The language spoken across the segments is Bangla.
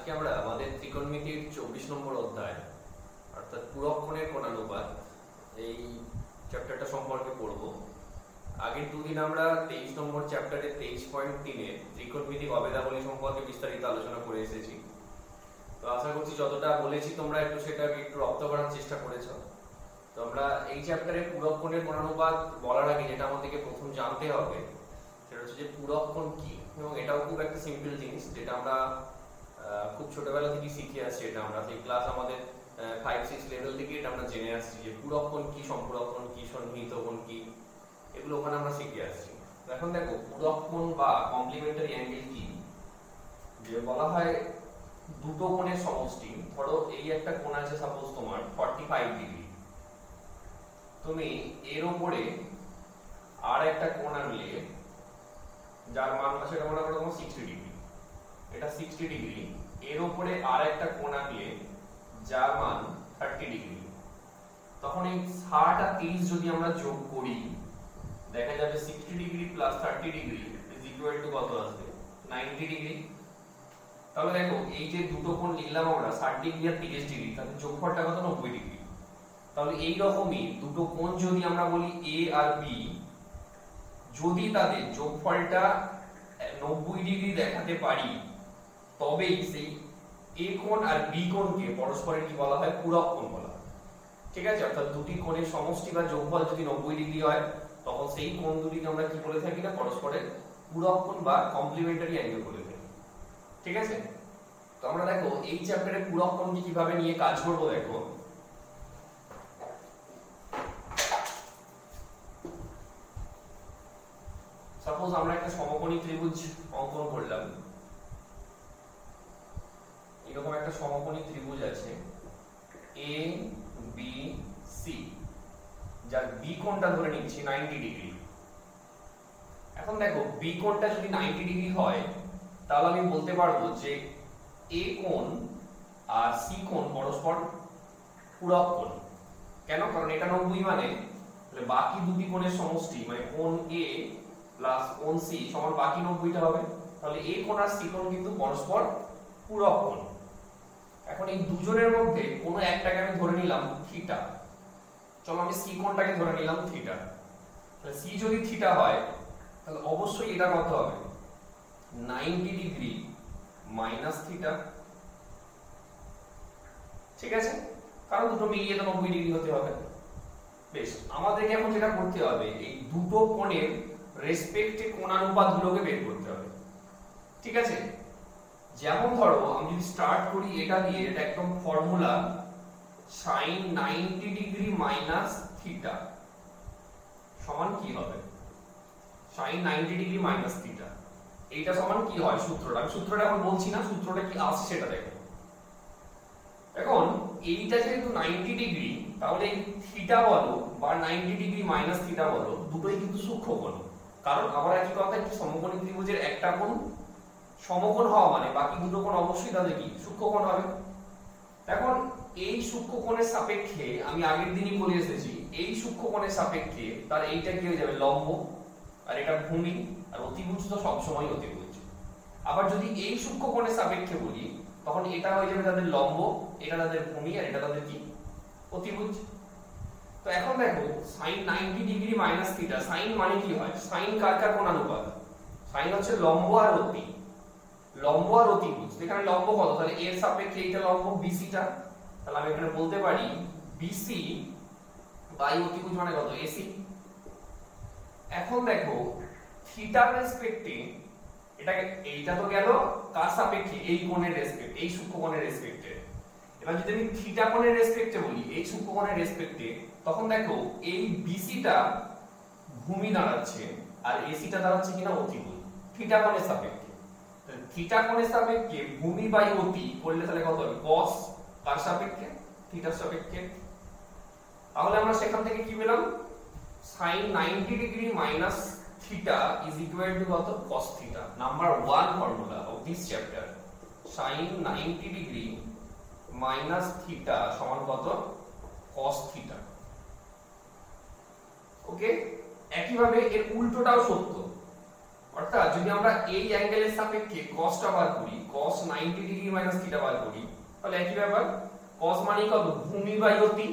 আজকে আমরা আমাদের ত্রিকোণমিতির 24 নম্বর অধ্যায় অর্থাৎ পুরক্ষণের কোণানুপাত এই চ্যাপ্টারটা সম্পর্কে পড়ব। আগের দুদিন আমরা 23 নম্বর চ্যাপ্টারে 23.3 ত্রিকোণমিতিক অভেদাবলী সম্পর্কে বিস্তারিত আলোচনা করে এসেছি। তো আশা করছি যতটা বলেছি তোমরা একটু সেটাকে একটু রপ্ত করার চেষ্টা করেছো। তো আমরা এই চ্যাপ্টারে পুরক্ষণের কোণানুপাত বলার আগে যেটা আমাদেরকে প্রথম জানতে হবে সেটা হচ্ছে যে পুরক্ষণ কি, এবং এটাও খুব একটা সিম্পল জিনিস যেটা আমরা খুব ছোটবেলা থেকে শিখে আসছি। এটা আমরা সেই ক্লাস আমাদের 5-6 লেভেল থেকে এটা আমরা জেনে আসছি যে পুরক্ষণ কি, সম্পুরক্ষণ কি, সন্নিহিত কোণ কি, এগুলো ওখানে আমরা শিখে আসছি। এখন দেখো পুরক্ষণ বা কমপ্লিমেন্টারি অ্যাঙ্গেল কি, যে বলা হয় দুটো কোণের সমষ্টি। ধরো এই একটা কোণ আছে সাপোজ তোমার 45 ডিগ্রি, তুমি এর উপরে আর একটা কোণ আনলে যার মান সেটা মনে করো তোমার 60 ডিগ্রি, এটা 60 ডিগ্রি, এর উপরে আর একটা কোণ আনলে যার মান 30 ডিগ্রি। তখন এই 60 আর 30 যদি আমরা যোগ করি দেখা যাবে 60 degree plus 30 degree is equal to কত আসবে? 90 ডিগ্রি। তাহলে দেখো এই যে দুটো কোণ নিলাম আমরা 60 ডিগ্রি আর 30 ডিগ্রি, তাহলে যোগফলটা কত? 90 ডিগ্রি। তাহলে এই রকমই দুটো কোণ যদি আমরা বলি A আর B, যদি তাদের যোগফলটা 90 ডিগ্রি দেখাতে পারি তবেই সেই A কোণ আর B কোণকে পরস্পরের কি বলা হয়? পুরক্ষণ বলা হয়। ঠিক আছে? অর্থাৎ দুটি কোণের সমষ্টি বা যোগফল যদি 90 ডিগ্রি হয় তখন সেই কোণ দুটিকে আমরা কি বলে থাকি না? পরস্পরের পুরক্ষণ বা কমপ্লিমেন্টারি অ্যাঙ্গেল বলে থাকি। ঠিক আছে? তো আমরা দেখো এই চ্যাপ্টারে পুরক্ষণকে কিভাবে নিয়ে কাজ করব। দেখো সাপোজ আমরা একটা সমকোণী ত্রিভুজ অঙ্কন করলাম। এরকম একটা সমকোণী ত্রিভুজ আছে A B C, যার B কোণটা ধরে নিচ্ছি 90 ডিগ্রি। এখন দেখো B কোণটা যদি 90 ডিগ্রি হয় তাহলে আমি বলতে পারবো যে A কোণ আর C কোণ পরস্পর পুরক্ষণ। কেন? কারণ এটা 90 মানে বাকি দুটি কোণের সমষ্টি মানে কোণ A প্লাস কোণ C সমান বাকি 90টা হবে। তাহলে A কোণ আর C কোণ কিন্তু পরস্পর পুরক্ষণ। এখন এই দুজনের মধ্যে কোনো একটাকে আমি ধরে নিলাম থিটা। চলো আমি C কোণটাকে ধরে নিলাম থিটা। তাহলে C যদি থিটা হয় তাহলে অবশ্যই এটা কত হবে? 90 ডিগ্রি মাইনাস থিটা। ঠিক আছে? কারণ দুটো মিলিয়ে তো 90 ডিগ্রি হতে হবে। বেশ, আমাদেরকে এখন যেটা করতে হবে এই দুটো কোণের রেসপেক্টে কোণানুপাতগুলোকে বের করতে হবে। ঠিক আছে? যেমন ধরো আমি যদি স্টার্ট করি এটা দিয়ে, এটা একদম formula sin 90 degree minus theta সমান কি হবে? sin 90 ডিগ্রি মাইনাস থিটা এইটা সমান কি হয়? সূত্রটা আমি সূত্রটা এখন বলছি না, সূত্রটা কি আসছে সেটা দেখো। এখন এইটা যেহেতু 90 ডিগ্রি তাহলে এই থিটা বলো বা 90 ডিগ্রি মাইনাস থিটা বলো দুটোই কিন্তু সূক্ষ্মকোণ। কারণ আবার একই কথা, একটি সমকোণী ত্রিভুজের একটা কোণ সমকোণ হওয়া মানে বাকি দুটো কোণ অবশ্যই তাদের কি সূক্ষ্মকোণ হবে। এখন এই সূক্ষ্মকোণের সাপেক্ষে আমি আগের দিনই বলে এসেছি এই সূক্ষ্মকোণের সাপেক্ষে তার এইটা কি হয়ে যাবে? লম্ব, আর এটা ভূমি, আর অতিভুজ তো সবসময় অতিভুজ। আবার যদি এই সূক্ষ্মকোণের সাপেক্ষে বলি তখন এটা হয়ে যাবে তাদের লম্ব, এটা তাদের ভূমি, আর এটা তাদের কি অতিভুজ। তো এখন দেখো sin 90 degree minus theta, sin মানে কি হয়? sin কার কার কোণানুপাত? sin হচ্ছে লম্ব আর অতি, লম্ব আর অতিভুজ। এখানে লম্ব কত? তাহলে এর সাপেক্ষে এইটা লম্ব BC টা, তাহলে আমি এখানে বলতে পারি BC বাই অতিভুজ মানে কত? AC। এখন দেখো থিটার রেসপেক্টে এটাকে, এইটা তো গেল কার সাপেক্ষে? এই কোণের রেসপেক্টে, এই সূক্ষ্মকোণের রেসপেক্টে। এবার যদি আমি থিটা কোণের রেসপেক্টে বলি, এই সূক্ষ্মকোণের রেসপেক্টে, তখন দেখো এই BC টা ভূমি দাঁড়াচ্ছে আর AC টা দাঁড়াচ্ছে কিনা অতিভুজ থিটা কোণের সাপেক্ষে। থিটা কোণের সাপেক্ষে ভূমি বাই অতি করলে তাহলে কত হবে? cos কার সাপেক্ষে? থিটার সাপেক্ষে। তাহলে আমরা সেখান থেকে কি পেলাম? sin 90 degree minus theta is equal to কত? cos theta. Number 1 formula of this chapter, sin 90 degree minus theta সমান কত? cos theta. ওকে, একইভাবে এর উল্টোটাও সত্য। অর্থাৎ যদি আমরা এই অ্যাঙ্গেলের সাপেক্ষে cosটা বার করি, cos 90 ডিগ্রি মাইনাস থিটা বার করি, তাহলে একই ব্যাপার, cos মানে কত, ভূমি বাই অতি,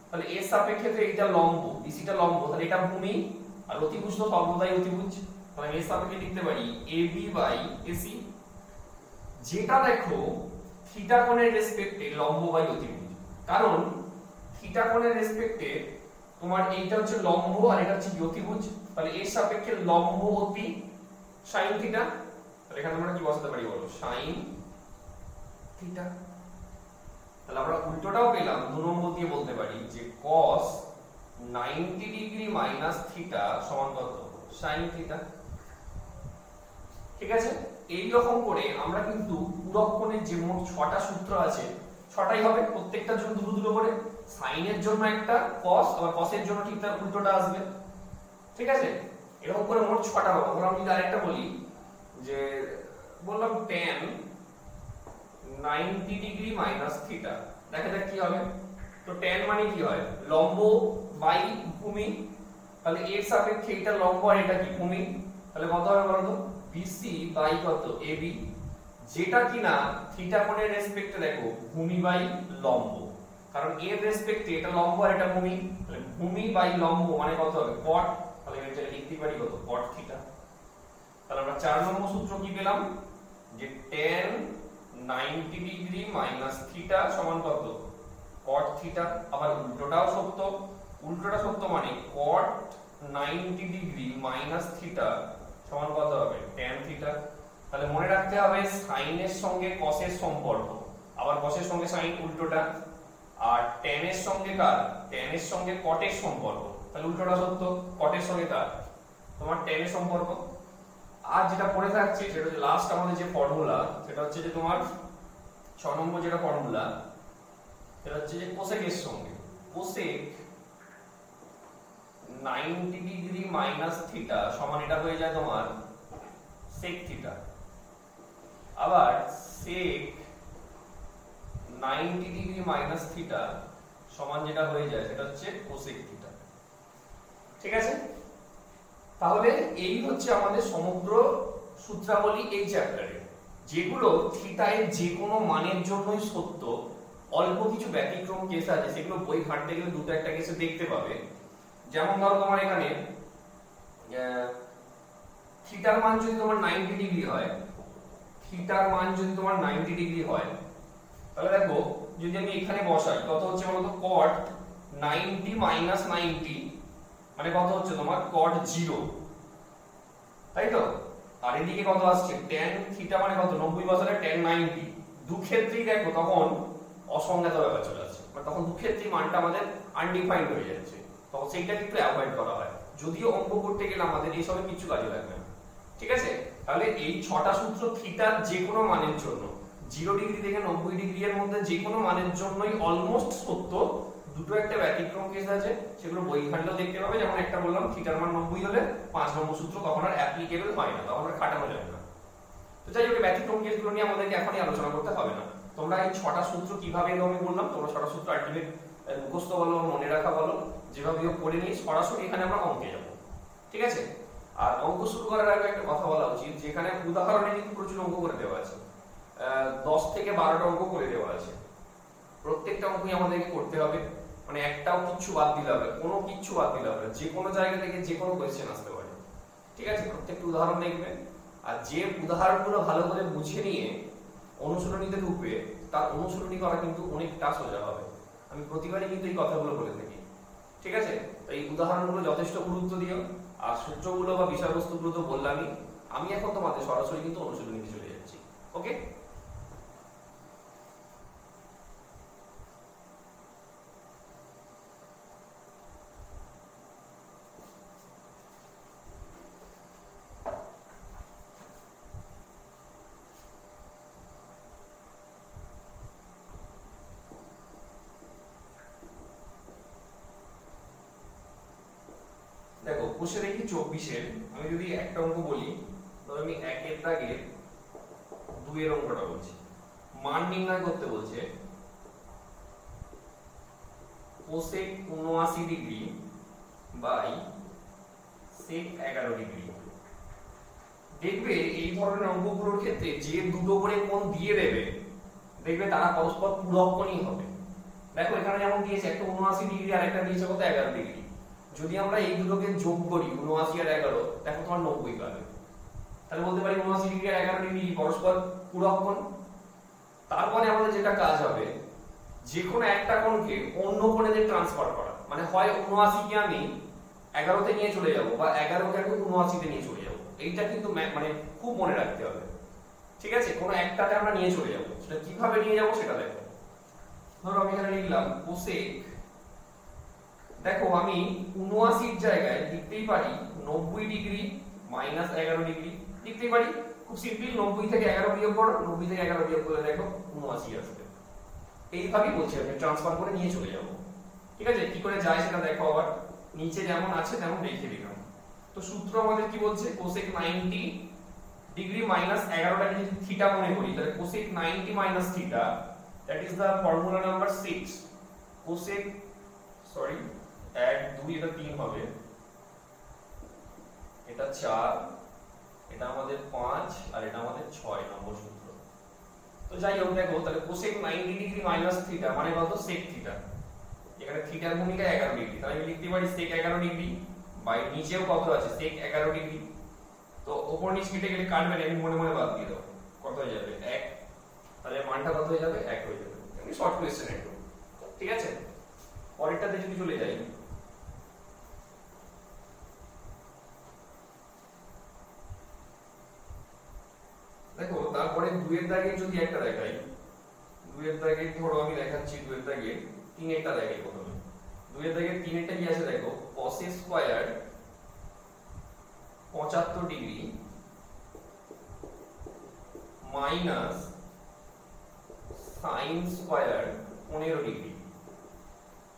তাহলে এর সাপেক্ষে তো এটা লম্ব, বিসিটা লম্ব, তাহলে এটা ভূমি আর অতিভুজ তো সর্বদাই অতিভুজ, তাহলে এর সাপেক্ষে লিখতে পারি AB বাই AC, যেটা দেখো থিটা কোণের রেসপেক্টে লম্ব বাই অতিভুজ, কারণ থিটা কোণের রেসপেক্টে তোমার এইটা হচ্ছে লম্ব আর এটা হচ্ছে অতিভুজ, তাহলে এর সাপেক্ষে লম্ব অতি sin থিটা, তাহলে এখানে আমরা কি বসাতে পারি বলো, sin থিটা। তাহলে আমরা উল্টোটাও পেলাম, 2 নম্বর দিয়ে বলতে পারি যে cos 90 ডিগ্রি মাইনাস থিটা সমান কত, sin থিটা। ঠিক আছে, এই রকম করে আমরা কিন্তু পূরক কোণের যে মোট 6টা সূত্র আছে 6টাই হবে, প্রত্যেকটার জন্য দুটো দুটো করে, sin এর জন্য একটা cos, আবার cos এর জন্য ঠিক তার উল্টোটা আসবে। ঠিক আছে, এরকম করে মোট 6টা হবে। আমরা যদি আরেকটা বলি যে বললাম tan 90 ডিগ্রি মাইনাস থিটা, দেখা যাক কি হবে। তো tan মানে কি হয়, লম্ব বাই ভূমি, তাহলে এর সাপেক্ষে এটা লম্ব আর এটা কি ভূমি, তাহলে কত হবে বলো তো, BC বাই কত AB, যেটা কিনা থিটা কোণের রেসপেক্টে দেখো ভূমি বাই লম্ব, কারণ এর রেসপেক্টে এটা লম্ব আর এটা ভূমি, তাহলে ভূমি বাই লম্ব মানে কত হবে cot, তাহলে এটা লিখতে পারি কত, cot থিটা। তাহলে আমরা 4 নম্বর সূত্র কি পেলাম, যে tan 90 ডিগ্রি মাইনাস থিটা সমান কত, cot থিটা। আবার উল্টোটাও সত্য, উল্টোটা সত্য মানে cot 90 ডিগ্রি মাইনাস থিটা সমান কত হবে, tan থিটা। তাহলে মনে রাখতে হবে sin এর সঙ্গে cos এর সম্পর্ক, আবার cos এর সঙ্গে sin উল্টোটা, আর tan এর সঙ্গে কার, tan এর সঙ্গে cot এর সম্পর্ক, তাহলে উল্টোটা সত্য, cot এর সঙ্গে কার, তোমার tan এর সম্পর্ক। আর যেটা পড়ে থাকছে সেটা হচ্ছে লাস্ট আমাদের যে ফর্মুলা, সেটা হচ্ছে যে তোমার 6 নম্বর যেটা ফর্মুলা, সেটা হচ্ছে যে cosec এর সঙ্গে, cosec 90 ডিগ্রি মাইনাস থিটা সমান এটা হয়ে যায় তোমার sec থিটা, আবার sec 90 ডিগ্রি মাইনাস থিটা সমান যেটা হয়ে যায় সেটা হচ্ছে cosec থিটা। ঠিক আছে, তাহলে এই হচ্ছে আমাদের সমগ্র সূত্রাবলী এই চ্যাপ্টারে, যেগুলো থিটা এর যে কোনো মানের জন্যই সত্য, অল্প কিছু ব্যতিক্রম কেস আছে, সেগুলো বই ঘাঁটতে গেলে দুটো একটা কেসে দেখতে পাবে। যেমন ধরো তোমার এখানে থিটার মান যদি তোমার 90 ডিগ্রি হয়, থিটার মান যদি তোমার 90 ডিগ্রি হয়, তাহলে দেখো যদি আমি এখানে বসাই কত হচ্ছে বলতো, cot 90 মাইনাস 90 মানে কত হচ্ছে তোমার cot 0, তাই তো। আর এদিকে কত আসছে, tan থিটা মানে কত, 90 বসালে tan 90, দু ক্ষেত্রেই দেখো তখন অসংজ্ঞাত ব্যাপার চলে আসছে, মানে তখন দু ক্ষেত্রেই মানটা আমাদের আনডিফাইন্ড হয়ে যাচ্ছে, তখন সেইটা কিন্তু অ্যাভয়েড করা হয়, যদিও অঙ্ক করতে গেলে আমাদের এইসবে কিছু কাজে লাগবে না। ঠিক আছে, তাহলে এই 6টা সূত্র থিটার যে কোনো মানের জন্য, 0 ডিগ্রি থেকে 90 ডিগ্রি এর মধ্যে যে কোনো মানের জন্যই অলমোস্ট সত্য, দুটো একটা ব্যতিক্রম কেস আছে, সেগুলো বই ঘাটলেও দেখতে পাবে। যেমন একটা বললাম থিটার মান 90 হলে 5 নম্বর সূত্র তখন আর অ্যাপ্লিকেবল হয় না, তখন আর খাটানো যাবে না। তো যাই হোক, ব্যতিক্রম কেসগুলো নিয়ে আমাদেরকে এখনই আলোচনা করতে হবে না। তোমরা এই 6টা সূত্র কিভাবে এলো আমি বললাম, তোমরা 6টা সূত্র আলটিমেট মুখস্থ বলো, মনে রাখা বলো, যেভাবে করে নিয়ে সরাসরি এখানে আমরা অঙ্কে যাব। ঠিক আছে, আর অঙ্ক শুরু করার আগে একটা কথা বলা উচিত, যেখানে উদাহরণে কিন্তু প্রচুর অঙ্ক করে দেওয়া আছে, 10 থেকে 12টা অঙ্ক করে দেওয়া আছে, প্রত্যেকটা অঙ্কই আমাদেরকে করতে হবে, মানে একটাও কিচ্ছু বাদ দিলে হবে, কোনো কিচ্ছু বাদ দিলে হবে, যে কোনো জায়গা থেকে যে কোনো কোয়েশ্চেন আসতে পারে। ঠিক আছে, প্রত্যেকটা উদাহরণ দেখবেন, আর যে উদাহরণগুলো ভালো করে বুঝে নিয়ে অনুশীলনীতে ঢুকবে, তার অনুশীলনী করা কিন্তু অনেকটা সোজা হবে। আমি প্রতিবারই কিন্তু এই কথাগুলো বলে থাকি। ঠিক আছে, তো এই উদাহরণগুলো যথেষ্ট গুরুত্ব দিও, আর সূত্রগুলো বা বিষয়বস্তুগুলো তো বললামই, আমি এখন তোমাদের সরাসরি কিন্তু অনুশীলনীতে চলে যাচ্ছি। ওকে, দেখো কোষে দেখি 24-এর, আমি যদি একটা অঙ্ক বলি, তবে আমি 1-এর দাগে 2-এর অঙ্কটা বলছি, মান নির্ণয় করতে বলছে cosec 79 degree by sec 11 degree দেখবে এই ধরনের অঙ্কগুলোর ক্ষেত্রে যে দুটো করে কোণ দিয়ে দেবে দেখবে তারা পরস্পর পূরক কোণই হবে। দেখো এখানে যেমন দিয়েছে একটা 79 ডিগ্রি আর একটা দিয়েছে কত 11 ডিগ্রি। যদি আমরা এই দুটোকে যোগ করি 79 আর 11 দেখো তোমার 90 পাবে। তাহলে বলতে পারি 79 ডিগ্রি আর 11 ডিগ্রি পরস্পর পূরক কোণ। তারপরে আমাদের যেটা কাজ হবে যে কোনো একটা কোণকে অন্য কোণে ট্রান্সফার করা, মানে হয় 79 কে আমি 11 তে নিয়ে চলে যাব বা 11 কে আমি 79 তে নিয়ে চলে যাব। এইটা কিন্তু মানে খুব মনে রাখতে হবে, ঠিক আছে? কোনো একটাতে আমরা নিয়ে চলে যাব, সেটা কিভাবে নিয়ে যাব সেটা দেখো। ধরো আমি এখানে লিখলাম কোসেক, দেখো আমি 79 এর জায়গায় লিখতেই পারি 90 ডিগ্রি মাইনাস 11 ডিগ্রি লিখতেই পারি। খুব সিম্পল, 90 থেকে 11 বিয়োগ করো, 90 থেকে 11 বিয়োগ করলে দেখো 79 আসবে। এইভাবেই বলছি আমি ট্রান্সফার করে নিয়ে চলে যাব, ঠিক আছে? কি করে যায় সেটা দেখো, আবার নিচে যেমন আছে তেমন লিখে দিলাম। তো সূত্র আমাদের কি বলছে, কোসেক 90 ডিগ্রি মাইনাস 11টা যদি থিটা মনে করি তাহলে cosec 90 minus theta, that is the formula number 6 cosec, sorry add 2 এটা 3 হবে, এটা 4, এটা আমাদের 5 আর এটা আমাদের 6 নম্বর সূত্র। তো যাই হোক দেখো তাহলে কোসেক 90 ডিগ্রি মাইনাস থিটা মানে কত, sec থিটা। এখানে থিটার ভূমিকা 11 ডিগ্রি, তাহলে আমি লিখতে পারি sec 11 ডিগ্রি বাই নিচেও কত আছে sec 11 ডিগ্রি। তো উপর নিচ কেটে কেটে কাটবে না, আমি মনে মনে বাদ দিয়ে দাও, কত হয়ে যাবে 1, তাহলে মানটা কত হয়ে যাবে 1 হয়ে যাবে। আমি শর্ট কোশ্চেন একটু, ঠিক আছে? পরেরটাতে যদি চলে যাই, দেখো তারপরে 2 এর দাগে যদি একটা দেখাই, 2 এর দাগে ধরো আমি দেখাচ্ছি 2 এর দাগে 3 একটা দেখাই প্রথমে। 2 এর দাগে 3 একটা কি আছে দেখো, cos square 75 degree minus sin square 15 degree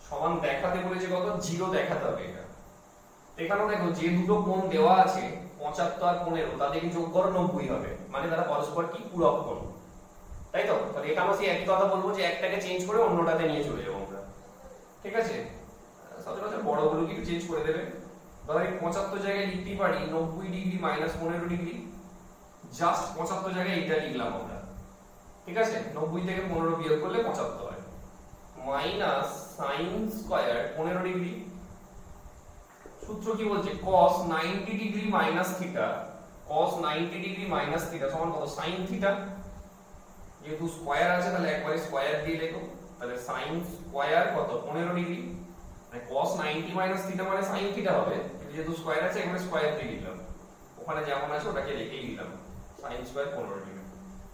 সমান দেখাতে বলেছে কত, 0 দেখাতে হবে এটা। এখানে দেখো যে দুটো কোণ দেওয়া আছে 75 আর 15 তাদেরকে যোগ করো 90 হবে, মানে তারা পরস্পর কি পূরক কোণ, তাই তো? তাহলে এখানেও সেই একই কথা বলবো যে একটাকে চেঞ্জ করে অন্যটাতে নিয়ে চলে যাবো আমরা, ঠিক আছে? সচরাচর বড়গুলো কি চেঞ্জ করে দেবে। ধরো এই 75 জায়গায় লিখতেই পারি 90 ডিগ্রি মাইনাস 15 ডিগ্রি, জাস্ট 75 জায়গায় এটা লিখলাম আমরা, ঠিক আছে? 90 থেকে 15 বিয়োগ করলে 75 হয়, মাইনাস sin স্কয়ার 15 ডিগ্রি। সূত্র কি বলছে, cos 90 degree minus theta, cos 90 degree minus theta সমান কত, sin থিটা। যেহেতু স্কয়ার আছে তাহলে একবারে স্কয়ার দিয়ে লেখো, তাহলে sin স্কয়ার কত 15 ডিগ্রি, মানে cos 90 মাইনাস থিটা মানে sin থিটা হবে, যেহেতু স্কয়ার আছে একবারে স্কয়ার দিয়ে লিখলাম, ওখানে যেমন আছে ওটাকে লিখেই দিলাম sin স্কয়ার 15 ডিগ্রি।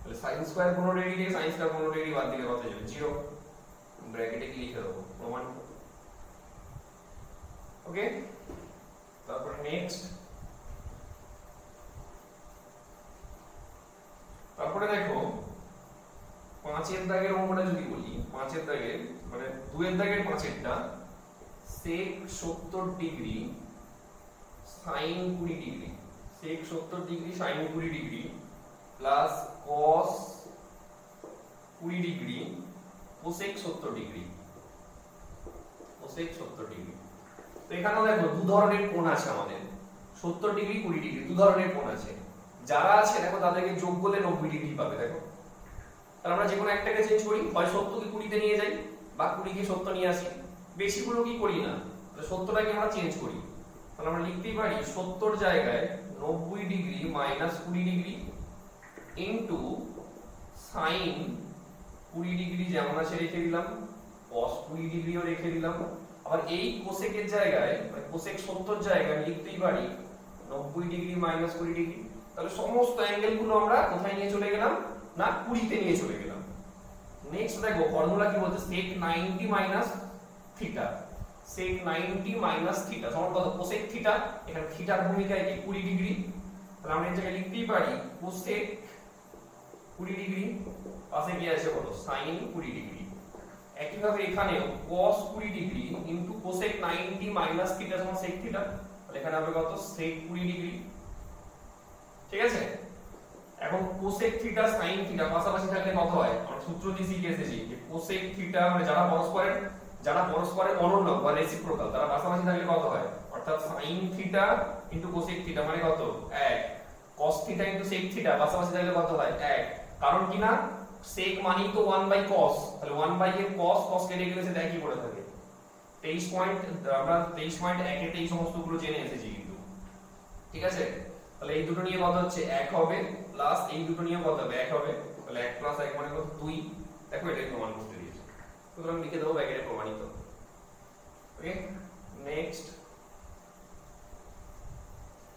তাহলে sin স্কয়ার 15 ডিগ্রি থেকে sin স্কয়ার 15 ডিগ্রি বাদ দিলে কত যাবে, 0, ব্র্যাকেটে কি লিখে দেবো প্রমাণ। ওকে, তারপরে নেক্সট, তারপরে দেখো 5 এর দাগের অঙ্কটা যদি বলি, 5 এর দাগের মানে 2 এর দাগের 5 এরটা sec 70 degree sin 20 degree, sec 70 degree sin 20 degree plus cos 20 degree cosec 70 degree, cosec 70 degree. তো এখানেও দেখো দু ধরনের কোণ আছে আমাদের, 70 ডিগ্রি 20 ডিগ্রি, দু ধরনের কোণ আছে। যারা আছে দেখো তাদেরকে যোগ করলে 90 ডিগ্রি পাবে। দেখো তাহলে আমরা যে কোনো একটাকে চেঞ্জ করি, হয় 70 কে 20 তে নিয়ে যাই বা 20 কে 70 নিয়ে আসি, বেশিগুলো কি করি না, তাহলে 70টাকে আমরা চেঞ্জ করি। তাহলে আমরা লিখতেই পারি 70 জায়গায় 90 degree minus 20 degree into sin 20 degree যেমন আছে রেখে দিলাম, cos 20 ডিগ্রিও রেখে দিলাম। আবার এই কোসেকের জায়গায় মানে কোসেক 70 জায়গায় লিখতেই পারি 90 ডিগ্রি মাইনাস 20 ডিগ্রি। তাহলে সমস্ত অ্যাঙ্গেল গুলো আমরা কোথায় নিয়ে চলে গেলাম না 20 তে নিয়ে চলে গেলাম। নেক্সট দেখো ফর্মুলা কি বলছে, sec 90 minus theta, sec 90 minus theta সমান কত, কোসেক থিটা। এখানে থিটার ভূমিকা কি 20 ডিগ্রি, তাহলে আমরা এই জায়গায় লিখতেই পারি কোসেক 20 ডিগ্রি পাশে কি আছে বলো sin 20 ডিগ্রি। একইভাবে এখানেও cos 20 degree into cosec 90 minus theta সমান sec থিটা, তাহলে এখানে হবে কত sec 20 ডিগ্রি, ঠিক আছে? এখন cosec থিটা sin থিটা পাশাপাশি থাকলে কত হয়, আমরা সূত্র দিয়ে শিখে এসেছি যে cosec থিটা মানে যারা পরস্পরের অনুরূপ বা রেসিপ্রোকাল তারা পাশাপাশি থাকলে কত হয়, অর্থাৎ sin theta into cosec theta মানে কত 1, cos theta into sec theta পাশাপাশি থাকলে কত হয় 1, কারণ কি না sec মানেই তো 1/cos, তাহলে 1 এর cos cos কেটে গেলে সেটা একই পড়ে থাকে। 23 পয়েন্ট আমরা 23.1 এ এই সমস্তগুলো জেনে এসেছি কিন্তু, ঠিক আছে। তাহলে এই দুটো নিয়ে কত হচ্ছে 1 হবে, প্লাস এই দুটো নিয়ে কত হবে 1 হবে, তাহলে 1 + 1 মানে কত 2। দেখো এটাই প্রমাণ করতে দিয়েছে, সুতরাং লিখে দেবো ব্যাকেটে প্রমাণিত। ওকে, নেক্সট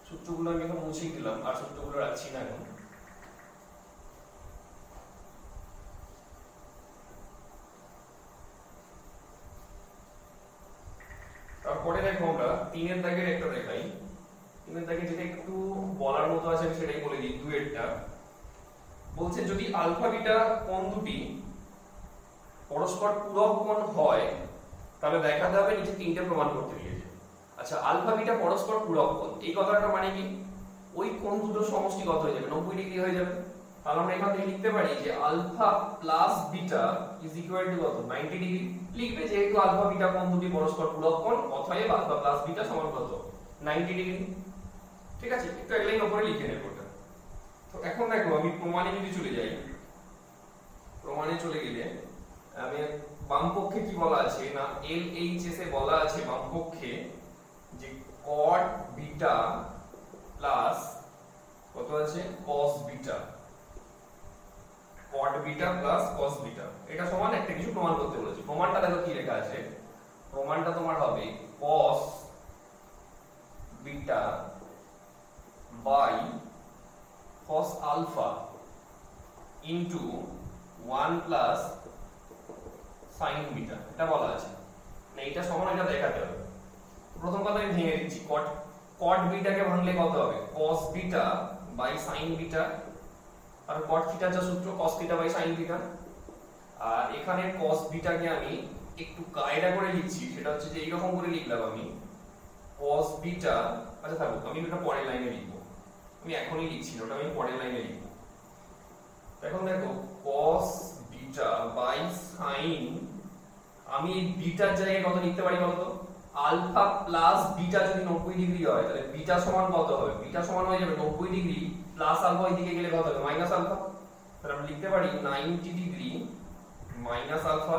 সূত্রগুলো আমি এখন মুছেই দিলাম, আর সূত্রগুলো রাখছি না এখন। তারপরে দেখো আমরা 3 দাগের একটা দেখাই। 3 দাগে যেটা একটু বলার মতো আছে আমি সেটাই বলে দিই। 2 বলছে যদি আলফা বিটা কোণ দুটি পরস্পর পূরক কোণ হয় তাহলে দেখাতে হবে নিচে 3টে প্রমাণ করতে দিয়েছে। আচ্ছা, আলফা বিটা পরস্পর পূরক কোণ, এই কথাটা মানে কি ওই কোণ দুটো সমষ্টি কত হয়ে যাবে 90 ডিগ্রি হয়ে যাবে। তাহলে আমরা এখান থেকে লিখতে পারি যে alpha plus beta is equal to কত 90 ডিগ্রি। লিখবে যেহেতু আলফা বিটা কোণ দুটি পরস্পর পূরক কোণ, অতএব আলফা প্লাস বিটা সমান কত 90 ডিগ্রি। ঠিক আছে, একটু এক লাইন উপরে লিখে নেব ওটা। তো এখন দেখো আমি প্রমাণে যদি চলে যাই, প্রমাণে চলে গেলে আমি বাম পক্ষে কি বলা আছে না LHS এ বলা আছে বাম পক্ষে যে cot বিটা প্লাস কত আছে cos beta, cot beta plus cos beta এটা সমান একটা কিছু প্রমাণ করতে বলেছে। প্রমাণটা দেখো কি লেখা আছে, প্রমাণটা তোমার হবে cos beta by cos alpha into 1 plus sin beta, এটা বলা আছে না, এটা সমান এটা দেখাতে হবে। প্রথম কথা আমি ভেঙে দিচ্ছি, cot বিটাকে ভাঙলে কত হবে cos beta by sin beta, আর cot থিটার যা সূত্র cos theta by sin theta. আর এখানে cos বিটাকে আমি একটু কায়দা করে লিখছি, সেটা হচ্ছে যে এইরকম করে লিখলাম আমি cos বিটা, আচ্ছা থাকুক আমি এটা পরের লাইনে লিখবো, আমি এখনই লিখছি না, ওটা আমি পরের লাইনে লিখবো। এখন দেখো cos বিটা বাই sin, আমি এই বিটার জায়গায় কত লিখতে পারি বলতো, আলফা প্লাস বিটা যদি 90 ডিগ্রি হয় তাহলে বিটা সমান কত হবে, বিটা সমান হয়ে যাবে 90 ডিগ্রি প্লাস আলফা এদিকে গেলে কত হবে মাইনাস আলফা। তাহলে আমরা লিখতে পারি 90 ডিগ্রি মাইনাস আলফা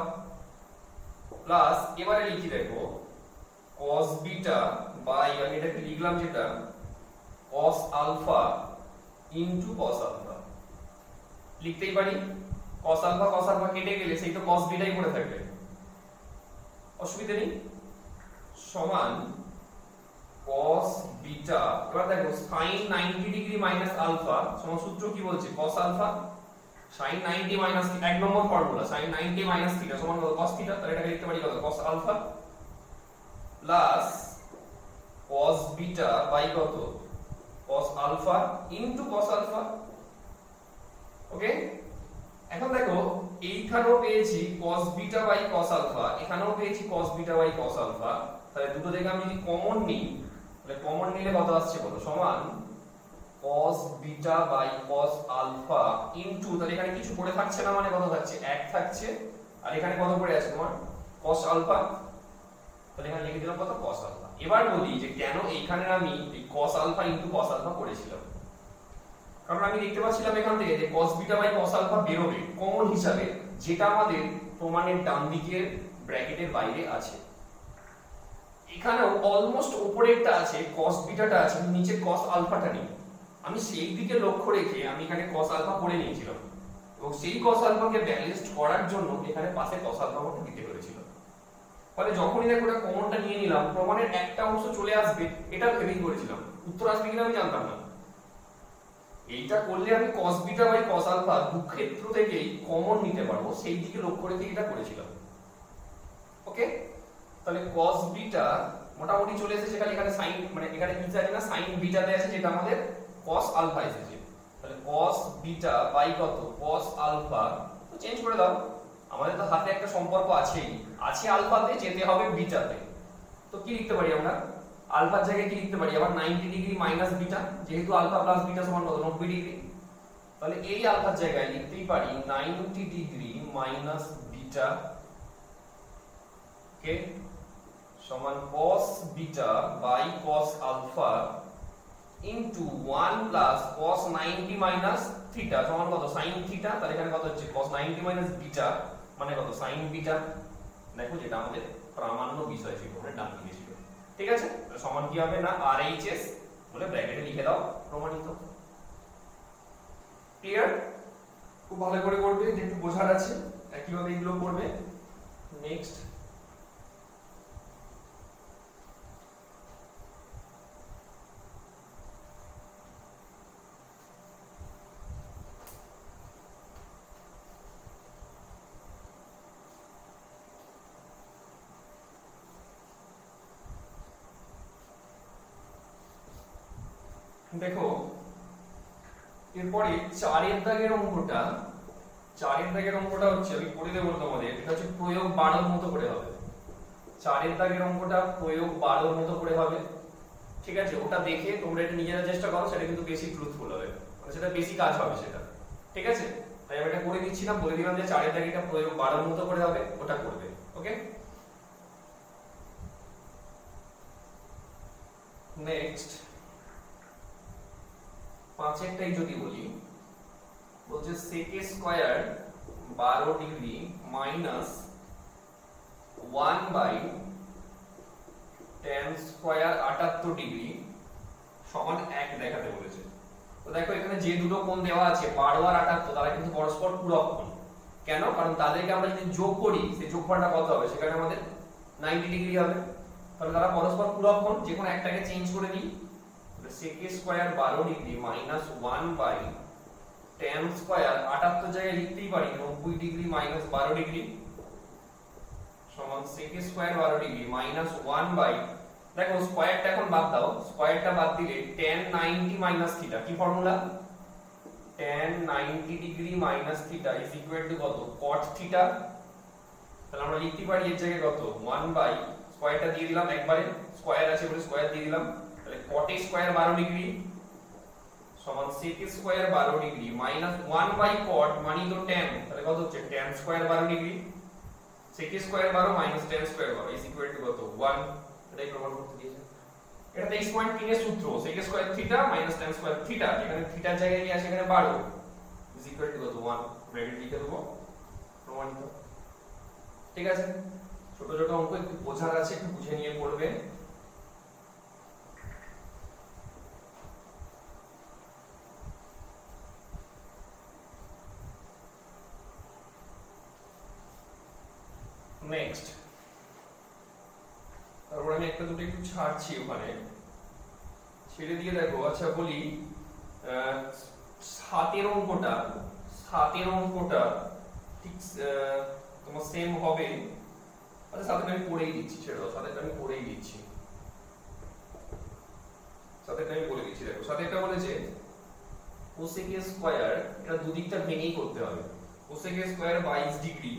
প্লাস, এবারে লিখি দেখো cos বিটা বাই, আমি এটাকে লিখলাম যেটা cos alpha into cos alpha, লিখতেই পারি cos আলফা কেটে গেলে সেই তো cos বিটাই পড়ে থাকবে, অসুবিধা নেই, সমান cos বিটা। এবার দেখো sin 90 ডিগ্রি মাইনাস আলফা সমান সূত্র কি বলছে cos আলফা, sin 90 মাইনাস এক নম্বর ফর্মুলা sin 90 মাইনাস থিটা সমান কত cos থিটা, তাহলে এটাকে লিখতে পারি কত cos alpha plus cos beta by কত cos alpha into cos alpha. Okay, এখন দেখো এইখানেও পেয়েছি cos beta by cos alpha, এখানেও পেয়েছি cos beta by cos alpha, তাহলে দুটো থেকে আমি যদি কমন নিই তাহলে কমন নিলে কত আসছে বলো, সমান cos beta by cos alpha into, তাহলে এখানে কিছু পড়ে থাকছে না মানে কত থাকছে 1 থাকছে, আর এখানে কত পড়ে আছে তোমার cos আলফা, তাহলে এখানে লিখে দিলাম কত cos আলফা। এবার বলি যে কেন এইখানে আমি এই cos alpha into cos alpha করেছিলাম, কারণ আমি দেখতে পাচ্ছিলাম এখান থেকে যে cos beta by cos alpha বেরোবে কমন হিসাবে, যেটা আমাদের প্রমাণের ডান দিকের ব্র্যাকেটের বাইরে আছে। এখানেও অলমোস্ট উপরেরটা আছে cos বিটাটা আছে, নিচে cos আলফাটা নেই, আমি সেই দিকে লক্ষ্য রেখে আমি এখানে cos আলফা করে নিয়েছিলাম, এবং সেই cos আলফাকে ব্যালেন্সড করার জন্য এখানে পাশে cos আলফা আমাকে দিতে হয়েছিল। ফলে যখনই দেখো এটা কমনটা নিয়ে নিলাম প্রমাণের একটা অংশ চলে আসবে, এটা ভেবেই করেছিলাম, উত্তর আসবে কিনা আমি জানতাম না। এইটা করলে আমি cos beta by cos alpha দু ক্ষেত্র থেকেই কমন নিতে পারবো, সেই দিকে লক্ষ্য রেখে এটা করেছিলাম। ওকে, তাহলে cos বিটা মোটামুটি চলে এসেছে, খালি এখানে sin মানে এখানে কি আছে না sin বিটাতে আছে যেটা আমাদের cos আলফা এসেছে, তাহলে cos বিটা বাই কত cos আলফা, তো চেঞ্জ করে দাও, আমাদের তো হাতে একটা সম্পর্ক আছেই, আছে আলফাতে যেতে হবে বিটাতে, তো কি লিখতে পারি আমরা আলফার জায়গায় কি লিখতে পারি আবার 90 ডিগ্রি মাইনাস বিটা, যেহেতু আলফা প্লাস বিটা সমান কত 90 ডিগ্রি, তাহলে এই আলফার জায়গায় লিখতেই পারি 90 ডিগ্রি মাইনাস বিটা, ওকে, সমান cos beta by cos alpha into 1 plus cos 90 minus theta সমান কত sin থিটা, তাহলে এখানে কত হচ্ছে cos 90 মাইনাস বিটা মানে কত sin বিটা। দেখো যেটা আমাদের প্রামাণ্য বিষয় ছিল মানে ডান দিকে ছিল, ঠিক আছে। সমান কি হবে না RHS বলে ব্র্যাকেটে লিখে দাও, প্রমাণিত। ক্লিয়ার? খুব ভালো করে করবে, যে একটু বোঝার আছে একইভাবে এগুলো করবে। নেক্সট দেখো এরপরে 4 এর দাগের অঙ্কটা, 4 এর দাগের অঙ্কটা হচ্ছে আমি করে দেব তোমাদের, এটা হচ্ছে প্রয়োগ 12 মতো করে হবে। 4 এর দাগের অঙ্কটা প্রয়োগ 12 মতো করে হবে, ঠিক আছে। ওটা দেখে তোমরা এটা নিজেরা চেষ্টা করো, সেটা কিন্তু বেশি ট্রুথফুল হবে, মানে সেটা বেশি কাজ হবে সেটা, ঠিক আছে। তাই আমি এটা করে দিচ্ছি না, বলে দিলাম যে 4 এর দাগেরটা প্রয়োগ 12 মতো করে হবে, ওটা করবে। ওকে, নেক্সট 5 এরটাই যদি বলি, বলছে sec square 12 degree minus 1 by tan square 78 degree সমান 1 দেখাতে বলেছে। তো দেখো এখানে যে দুটো কোণ দেওয়া আছে 12 আর 78, তারা কিন্তু পরস্পর পূরক কোণ। কেন? কারণ তাদেরকে আমরা যদি যোগ করি সেই যোগফলটা কত হবে, সেখানে আমাদের 90 ডিগ্রি হবে। তাহলে তারা পরস্পর পূরক কোণ, যে কোনো একটাকে চেঞ্জ করে দিই। sec square 12 degree minus 1 by tan square 78 জায়গায় লিখতেই পারি 90 ডিগ্রি মাইনাস 12 ডিগ্রি সমান sec square 12 degree minus 1 by, দেখো স্কয়ারটা এখন বাদ দাও, স্কয়ারটা বাদ দিলে tan 90 মাইনাস থিটা, কি formula? tan 90 degree minus theta is equal to কত? cot theta. তাহলে আমরা লিখতে পারি এর জায়গায় কত 1 বাই, স্কয়ারটা দিয়ে দিলাম একবারে, স্কয়ার আছে বলে স্কয়ার দিয়ে দিলাম, তাহলে cot স্কয়ার 12 ডিগ্রি সমান sec square 12 degree minus 1 by cot মানে তো tan, তাহলে কত হচ্ছে tan square 12 degree, sec square 12 মাইনাস tan square 12 is equal to কত 1। এটাই প্রমাণ করতে দিয়েছে। এটা 23.3 এর সূত্র, sec square theta minus tan square theta, এখানে থিটার জায়গায় নিয়ে আসে এখানে 12 ইজ ইকুয়াল টু কত 1, ব্র্যাকেট লিখে দেব, প্রমাণিত। ঠিক আছে, ছোট ছোট অঙ্ক একটু বোঝার আছে, একটু বুঝে নিয়ে পড়বে। নেক্সট তারপর আমি একটা দুটো একটু ছাড়ছি ওখানে, ছেড়ে দিয়ে দেখো। আচ্ছা বলি 7 এর অঙ্কটা, 7 এর অঙ্কটা ঠিক তোমার সেম হবে। আচ্ছা 7 আমি করেই দিচ্ছি, ছেড়ে দাও, 7 আমি করেই দিচ্ছি, 7 আমি বলে দিচ্ছি। দেখো 7 এটা বলেছে cosec স্কয়ার, এটা দুদিকটা ভেঙেই করতে হবে, cosec square 22 degree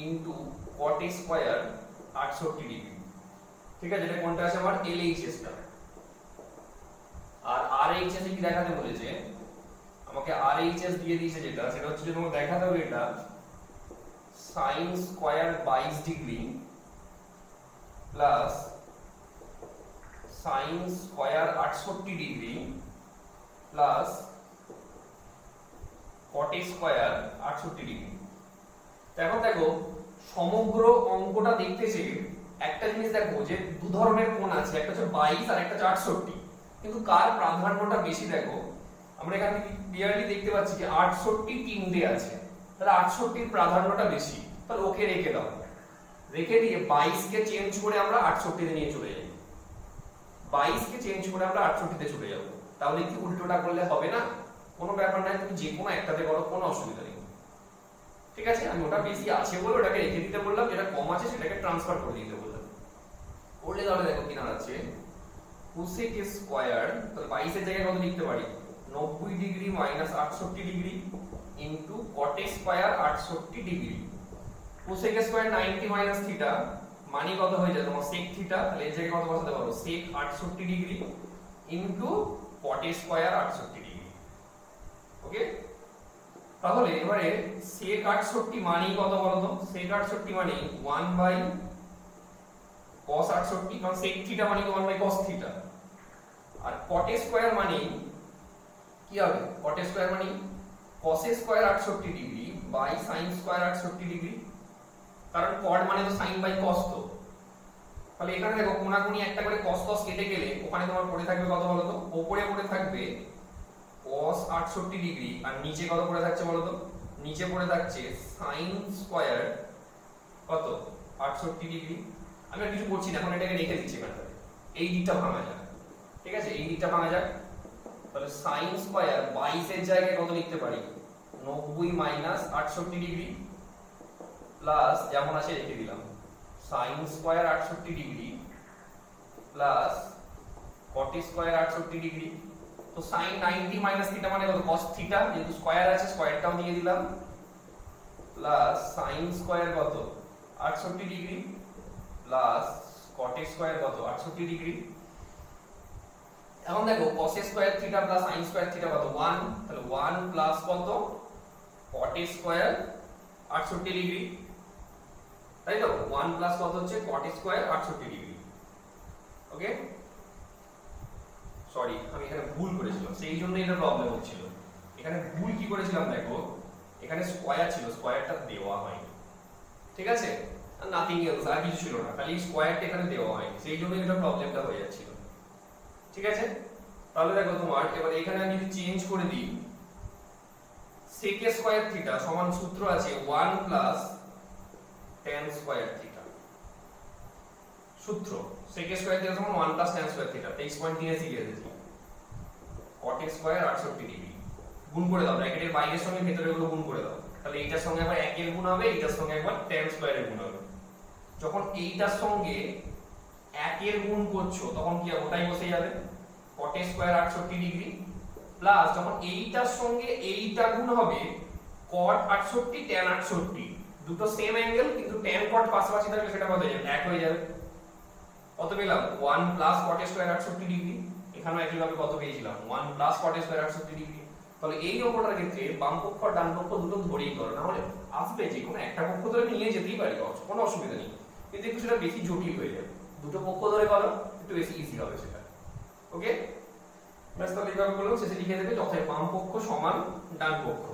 into cot square 68 degree, ঠিক আছে। এটা কোনটা আছে আমার LHS টা, আর RHS কি দেখাতে বলেছে আমাকে, RHS দিয়ে দিয়েছে যেটা, সেটা হচ্ছে যে তোমাকে দেখাতে হবে এটা sin square 22 degree plus sin square 68 degree plus cot square 68 degree. এখন দেখো সমগ্র অঙ্কটা দেখতেছি, একটা জিনিস দেখো যে দু ধরনের কোণ আছে, একটা হচ্ছে 22 আর একটা হচ্ছে 68, কিন্তু কার প্রাধান্যটা বেশি দেখো আমরা এখানে ক্লিয়ারলি দেখতে পাচ্ছি যে 68 তিনটে আছে, তাহলে 68 এর প্রাধান্যটা বেশি, তাহলে ওকে রেখে দাও, রেখে দিয়ে 22 কে চেঞ্জ করে আমরা 68 তে নিয়ে চলে যাই, 22 কে চেঞ্জ করে আমরা 68 তে চলে যাব। তাহলে কি উল্টোটা করলে হবে না? কোনো ব্যাপার নাই, তুমি যে কোনো একটাতে করো, কোনো অসুবিধা নেই, ঠিক আছে। আমি ওটা বেশি আছে বলে ওটাকে রেখে দিতে বললাম, যেটা কম আছে সেটাকে ট্রান্সফার করে দিতে বললাম। করলে তাহলে দেখো কি দাঁড়াচ্ছে cosec স্কয়ার, তাহলে 22 এর জায়গায় কত লিখতে পারি 90 degree minus 68 degree into cot square 68 degree, cosec square 90 minus theta মানে কত হয়ে যায় তোমার sec থিটা, তাহলে এর জায়গায় কত বসাতে পারো sec 68 degree into cot square 68 degree. Okay, তাহলে এবারে sec 68 মানে কত বলো তো, sec 68 মানে 1 বাই cos 68, কারণ sec থিটা মানে 1 বাই cos থিটা, আর cot স্কয়ার মানে কি হবে? cot স্কয়ার মানে cos square 68 degree by sin square 68 degree, কারণ cot মানে তো sin বাই cos। তো তাহলে এখানে দেখো কোণাকুণি একটা করে cos cos কেটে গেলে ওখানে তোমার পড়ে থাকবে কত বলো তো? উপরে পড়ে থাকবে cos 68 ডিগ্রি আর নিচে কত পড়ে থাকছে বলো তো? নিচে পড়ে থাকছে sin স্কয়ার কত 68 ডিগ্রি। আমি আর কিছু করছি না, এখন এটাকে রেখে দিচ্ছি এখানটাতে। এই দিকটা ভাঙা যাক, ঠিক আছে? এই দিকটা ভাঙা যাক। তাহলে sin স্কয়ার 22 এর জায়গায় কত লিখতে পারি? 90 মাইনাস 68 ডিগ্রি প্লাস যেমন আছে রেখে দিলাম sin square 68 degree plus cot square 68 degree. তো sin 90 মাইনাস থিটা মানে কত? cos থিটা, যেহেতু স্কয়ার আছে স্কয়ারটাও দিয়ে দিলাম, প্লাস sin স্কয়ার কত 68 ডিগ্রি প্লাস cot স্কয়ার কত 68 ডিগ্রি। এখন দেখো cos square theta plus sin square theta কত? 1, তাহলে 1 প্লাস কত cot স্কয়ার 68 ডিগ্রি, তাই তো? 1 প্লাস কত হচ্ছে cot স্কয়ার 68 ডিগ্রি। ওকে, সরি আমি এখানে ভুল করেছিলাম, সেই জন্য এটা প্রবলেম হচ্ছিল। এখানে ভুল কি করেছিলাম দেখো, এখানে স্কয়ার ছিল, স্কয়ারটা দেওয়া হয়নি, ঠিক আছে? আর নাথিং এলস, আর কিছু ছিল না, খালি স্কয়ারটা এখানে দেওয়া হয়নি, সেই জন্য এটা প্রবলেমটা হয়ে যাচ্ছিল, ঠিক আছে? তাহলে দেখো তোমার এবার এখানে আমি যদি চেঞ্জ করে দিই sec স্কয়ার থিটা সমান সূত্র আছে 1 প্লাস tan স্কয়ার থিটা। সূত্র sec স্কয়ার থিটা সমান 1 প্লাস tan স্কয়ার থিটা 23.3 এ শিখে গেছি। cot স্কয়ার 68 ডিগ্রি গুণ করে দাও, ব্র্যাকেটের বাইরের সঙ্গে ভেতরের গুলো গুণ করে দাও। তাহলে এইটার সঙ্গে আবার 1 এর গুণ হবে, এইটার সঙ্গে একবার tan স্কয়ারের গুণ হবে। যখন এইটার সঙ্গে 1 এর গুণ করছো তখন কি হবে? ওটাই বসে যাবে cot স্কয়ার 68 ডিগ্রি প্লাস যখন এইটার সঙ্গে এইটা গুণ হবে cot 68 tan 68, দুটো সেম অ্যাঙ্গেল কিন্তু tan cot পাশাপাশি থাকলে সেটা কত হয়ে যাবে? 1 হয়ে যাবে। কত পেলাম? 1 প্লাস cot স্কয়ার 68 ডিগ্রি। এখানেও একইভাবে কত পেয়েছিলাম? 1 প্লাস cot স্কয়ার 68 ডিগ্রি। তাহলে এই অঙ্কটার ক্ষেত্রে বাম পক্ষ আর ডান পক্ষ দুটো ধরেই করো, না হলে আসবে যে কোনো একটা পক্ষ ধরে নিয়ে যেতেই পারি, কোনো অসুবিধা নেই, কিন্তু একটু সেটা বেশি জটিল হয়ে যাবে। দুটো পক্ষ ধরে করো, একটু বেশি ইজি হবে সেটা। ওকে, ব্যাস তাহলে এইভাবে করলাম, শেষে লিখে দেবে যথায় বাম পক্ষ সমান ডান পক্ষ।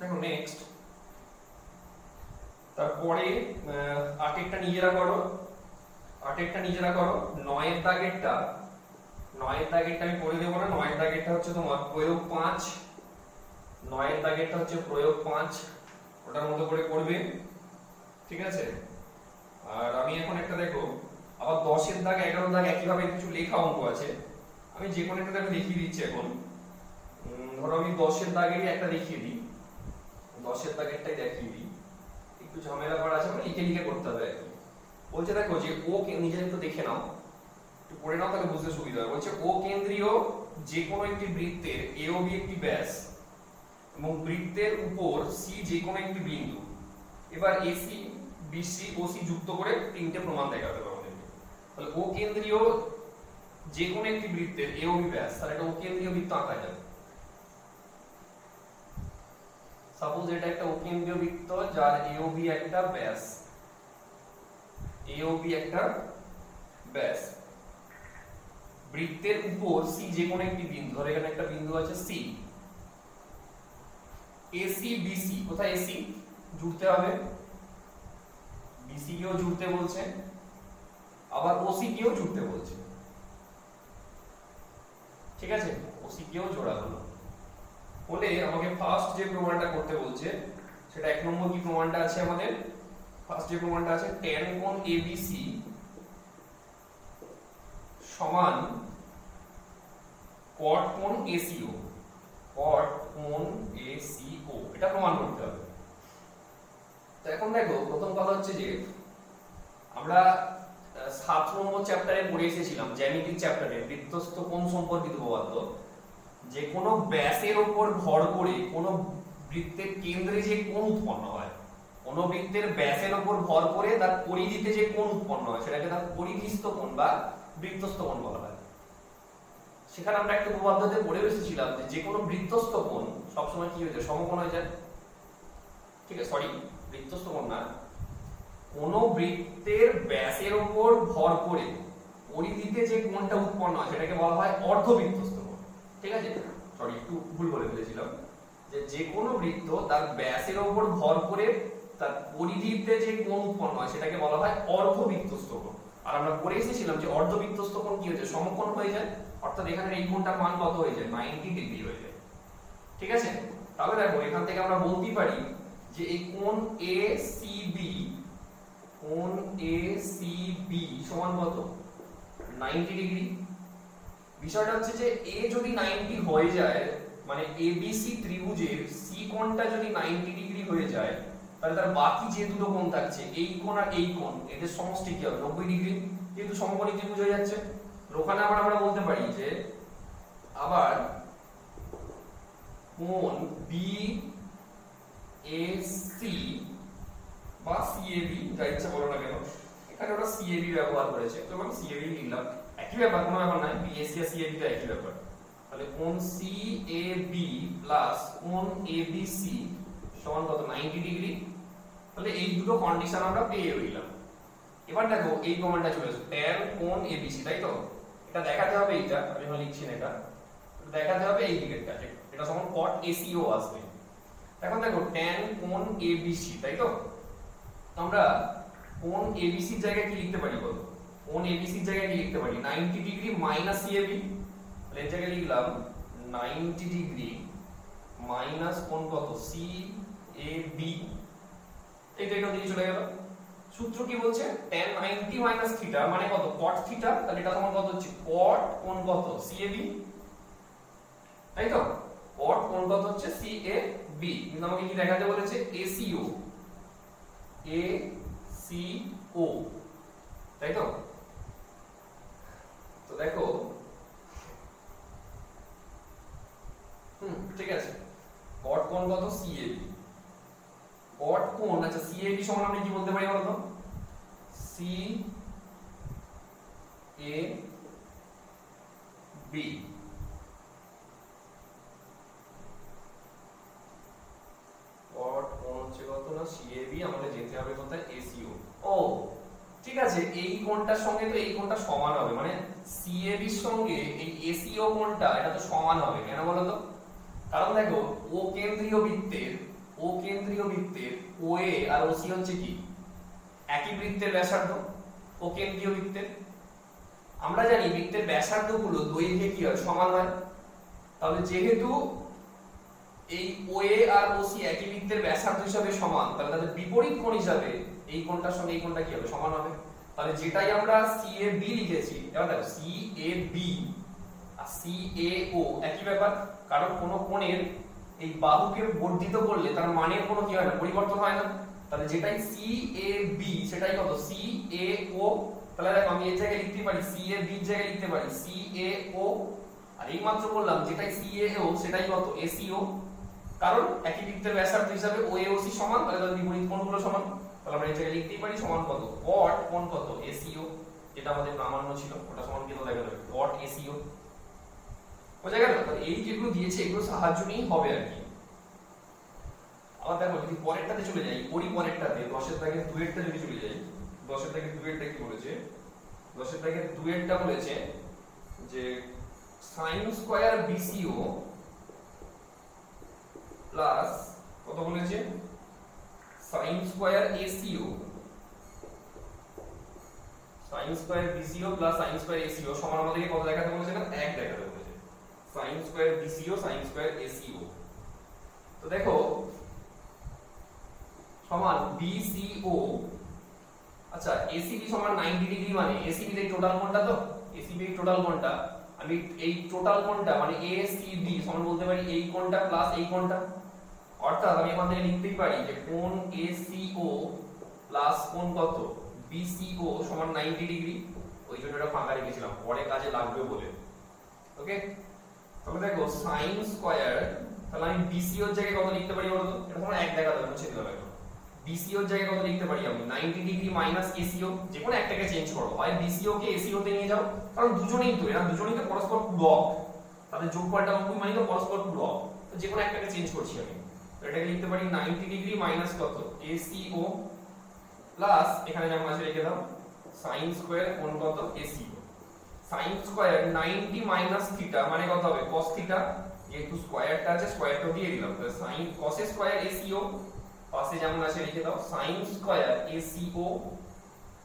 দেখো নেক্সট, তারপরে 8 নিজেরা করো, 8 নিজেরা করো। 9 এর দাগেরটা আমি করে দেব না, 9 এর দাগেরটা হচ্ছে তোমার প্রয়োগ 5, 9 এর দাগেরটা হচ্ছে প্রয়োগ 5, ওটার মতো করে করবে, ঠিক আছে? আর আমি এখন একটা দেখো আবার 10 এর দাগ 11 দাগ একইভাবে কিছু লেখা অঙ্ক আছে, আমি যে কোনো একটা আমি দেখিয়ে দিচ্ছি এখন। ধরো আমি 10 এর দাগেরই একটা দেখিয়ে দিই, 10 এর দাগেরটাই দেখিয়ে দিই, একটু ঝামেলা করা আছে, মানে লিখে লিখে করতে হবে। বলছে দেখো যে ও নিজে একটু দেখে নাও, একটু পড়ে নাও তাহলে বুঝতে সুবিধা হবে। বলছে ও কেন্দ্রীয় যে কোনো একটি বৃত্তের AOB একটি ব্যাস এবং বৃত্তের উপর C যে কোনো একটি বিন্দু। এবার AC BC OC যুক্ত করে তিনটে প্রমাণ দেখাতে হবে আমাদেরকে। তাহলে ও কেন্দ্রীয় যে কোনো একটি বৃত্তের AOB ব্যাস, তাহলে এটা ও কেন্দ্রীয় বৃত্ত আঁকা যাবে। সাপোজ এটা একটা ও কেন্দ্রীয় বৃত্ত যার AOB একটা ব্যাস, AOB একটা ব্যাস, বৃত্তের উপর C যে কোনো একটি বিন্দু, ধর এখানে একটা বিন্দু আছে C, AC BC, কোথায় AC জুড়তে হবে, BC কেও জুড়তে বলছে, আবার OC কেও জুড়তে বলছে, ঠিক আছে? OC কেও জোড়া হলো। বলে আমাকে ফার্স্ট যে প্রমাণটা করতে বলছে সেটা 1 নম্বর কি প্রমাণটা আছে আমাদের? ফার্স্ট যে প্রমাণটা আছে tan কোণ ABC সমান cot কোণ ACO, cot কোণ ACO, এটা প্রমাণ করতে হবে। তো এখন দেখো প্রথম কথা হচ্ছে যে আমরা 7 নম্বর চ্যাপ্টারে পড়ে এসেছিলাম জ্যামিতিক চ্যাপ্টারে বৃত্তস্থ কোণ সম্পর্কিত উপপাদ্য, যে কোনো ব্যাসের উপর ভর করে কোনো বৃত্তের কেন্দ্রে যে কোণ উৎপন্ন হয়, কোনো বৃত্তের ব্যাসের উপর ভর করে তার পরিধিতে যে কোণ উৎপন্ন হয় সেটাকে তার পরিধিস্থ কোণ বা বৃত্তস্থ কোণ বলা হয়। সেখানে আমরা একটা উপপাদ্যতে পড়ে এসেছিলাম যে কোনো বৃত্তস্থ কোণ সবসময় কি হয়ে যায়, সমকোণ হয়ে যায়। ঠিক আছে, সরি বৃত্তস্থ কোণ না, কোন বৃত্তের ব্যাসের উপর ভর করে পরিধিতে যে কোণটা উৎপন্ন হয় সেটাকে বলা হয় অর্ধবৃত্তস্থ কোণ। ঠিক আছে, সরি একটু ভুল বলে ফেলেছিলাম, যে কোনো বৃত্ত তার ব্যাসের উপর ভর করে তার পরিধিতে যে কোণ উৎপন্ন হয় সেটাকে বলা হয় অর্ধবৃত্তস্থ কোণ। আর আমরা পড়ে এসেছিলাম যে অর্ধবৃত্তস্থ কোণ কি হয়ে যায়, সমকোণ হয়ে যায়। অর্থাৎ এখানে এই কোণটার মান কত হয়ে যায়, 90 ডিগ্রি হয়ে যায়। ঠিক আছে, তাহলে দেখো এখান থেকে আমরা বলতে পারি যে এই কোণ ACB, কোণ ACB সমান কত, 90 ডিগ্রি। বিষয়টা হচ্ছে যে A যদি 90 হয়ে যায়, মানে ABC ত্রিভুজের C কোণটা যদি 90 ডিগ্রি হয়ে যায়, তাহলে তার বাকি যে দুটো কোণ থাকছে, এই কোণ আর এই কোণ, এদের সমষ্টি কি হবে, 90 ডিগ্রি, কিন্তু সমকোণী ত্রিভুজ হয়ে যাচ্ছে। ওখানে আবার আমরা বলতে পারি যে আবার কোণ BAC বা CAB, যা ইচ্ছা বলো না কেন, এখানে ওরা CAB ব্যবহার করেছে, তো আমি CAB লিখলাম, একই ব্যাপার, কোনো ব্যাপার নয়, BAC আর CAB তো একই ব্যাপার। তাহলে কোণ CAB প্লাস কোণ ABC সমান কত, 90 ডিগ্রি। তাহলে এই দুটো কন্ডিশন আমরা পেয়ে রইলাম। এবার দেখো এই প্রমাণটা চলে এসেছে, tan কোণ ABC, তাই তো? এটা দেখাতে হবে, এইটা আমি এখন লিখছি না, এটা দেখাতে হবে এই দিকেরটা, এটা সমান cot ACO আসবে। এখন দেখো tan কোণ ABC, তাই তো? আমরা কোণ ABC এর জায়গায় কি লিখতে পারি বলো? কোণ ABC এর জায়গায় কি লিখতে পারি, 90 ডিগ্রি মাইনাস CAB। তাহলে এর জায়গায় লিখলাম 90 ডিগ্রি মাইনাস কোণ কত, CAB। এইটা দিকে চলে গেল। সূত্র কি বলছে, tan 90 মাইনাস থিটা মানে কত, cot থিটা। তাহলে এটা সমান কত হচ্ছে, cot কোণ কত, CAB, তাই তো? cot কোণ কত হচ্ছে CAB। কিন্তু আমাকে কি দেখাতে বলেছে, ACO, ACO, তাই তো? তো দেখো ঠিক আছে, cot কোণ কত, CAB, cot কোণ, আচ্ছা CAB সমান আমরা কি বলতে পারি বলতো, CAB। cot কোণ হচ্ছে কত না, CAB, আমাদের যেতে হবে কোথায়, ACO। ও ঠিক আছে, এই কোণটার সঙ্গে তো এই কোণটা সমান হবে, মানে CAB এর সঙ্গে এই ACO কোণটা এটা তো সমান হবে। কেন বলো তো? কারণ দেখো ও কেন্দ্রীয় বৃত্তের OA আর OC হচ্ছে কি, একই বৃত্তের ব্যাসার্ধ। ও কেন্দ্রীয় বৃত্তের, আমরা জানি বৃত্তের ব্যাসার্ধগুলো দৈর্ঘ্যে কি হয়, সমান হয়। তাহলে যেহেতু এই OA আর OC একই বৃত্তের ব্যাসার্ধ হিসাবে সমান, তাহলে তাদের বিপরীত কোণ হিসাবে এই কোণটার সঙ্গে এই কোণটা কি হবে, সমান হবে। তাহলে যেটাই আমরা CAB লিখেছি, এবার দেখো CAB আর CAO একই ব্যাপার, কারণ কোন কোণের এই বাহুকে বর্ধিত করলে তার মানের কোনো কি হয় না, পরিবর্তন হয় না। তাহলে যেটাই CAB সেটাই কত, CAO। তাহলে দেখো আমি এই জায়গায় লিখতে পারি CAB এর জায়গায় লিখতে পারি CAO, আর এই মাত্র বললাম যেটাই CAO সেটাই কত, ACO। কারণ একই বৃত্তের ব্যাসার্ধ হিসাবে OAOC সমান, তাহলে তাদের বিপরীত কোণগুলো সমান। তাহলে আমরা এই জায়গায় লিখতেই পারি সমান কত, cot কোণ কত, ACO, যেটা আমাদের প্রামাণ্য ছিল ওটা সমান কত দেখা যাবে, cot ACO। বোঝা গেল? তাহলে এই যেগুলো দিয়েছে এগুলো সাহায্য নিয়েই হবে আর কি। আবার দেখো যদি পরেরটাতে চলে যাই, পরেরটাতে 10 এর দাগের 2 এরটা যদি চলে যাই, 10 এর দাগের 2 এরটা কি বলেছে, 10 এর দাগের 2 এরটা বলেছে যে sin স্কয়ার BCO প্লাস কত বলেছে, sin square ACO, sin square BCO plus sin square ACO সমান আমাদেরকে কত দেখাতে বলেছে না, 1 দেখাতে বলেছে। sin square BCO sin square ACO, তো দেখো সমান BCO, আচ্ছা ACB সমান 90 ডিগ্রি, মানে ACB এর টোটাল কোণটা, তো ACB এর টোটাল কোণটা, আমি এই টোটাল কোণটা মানে ACB সমান বলতে পারি এই কোণটা প্লাস এই কোণটা। অর্থাৎ আমি এখান থেকে লিখতেই পারি যে কোণ ACO প্লাস কোণ কত, BCO সমান 90 ডিগ্রি। ওই জন্য এটা ফাঁকা রেখেছিলাম, পরে কাজে লাগবে বলে। ওকে, তাহলে দেখো sin স্কয়ার, তাহলে আমি BCO এর জায়গায় কত লিখতে পারি বলতো, এটা তোমরা এক দেখাতে হবে, মুছে দিতে হবে। BCO এর জায়গায় কত লিখতে পারি আমি, 90 ডিগ্রি মাইনাস ACO, যেকোনো একটাকে চেঞ্জ করো, হয় BCO কে ACO তে নিয়ে যাও, কারণ দুজনেই তো, এরা দুজনেই তো পরস্পর পূরক। তাদের যোগফলটা 90 মানে তো পরস্পর পূরক, তো যে কোনো একটাকে চেঞ্জ করছি আমি। তো এটাকে লিখতে পারি 90 ডিগ্রি মাইনাস কত ACO প্লাস এখানে যেমন আছে লিখে দাও sin স্কয়ার কোণ কত ACO। sin square 90 minus theta মানে কত হবে cos থিটা, যেহেতু স্কয়ারটা আছে স্কয়ারটা দিয়ে দিলাম, তো sin cos স্কয়ার ACO পাশে যেমন আছে লিখে দাও sin স্কয়ার ACO,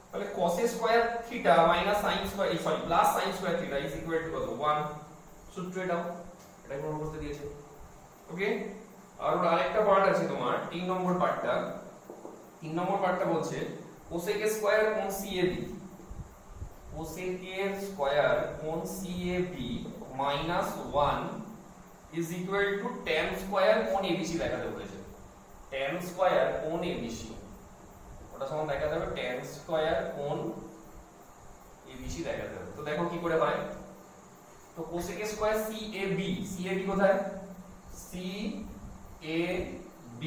তাহলে cos square theta minus sin square sorry plus sin square theta is equal to কত 1। সূত্র এটা কোন বলতে দিয়েছে। ওকে, আর আরেকটা পার্ট আছে তোমার 3 নম্বর পার্টটা। 3 নম্বর পার্টটা বলছে cosec স্কয়ার কোণ CAB, cosec স্কয়ার কোণ CAB minus 1 is equal two tan square কোণ ABC দেখাতে বলেছে। tan স্কয়ার কোণ ABC ওটা সমান দেখাতে হবে tan স্কয়ার কোণ ABC দেখাতে হবে। তো দেখো কি করে হয়, তো cosec স্কয়ার CAB কোথায় CAB,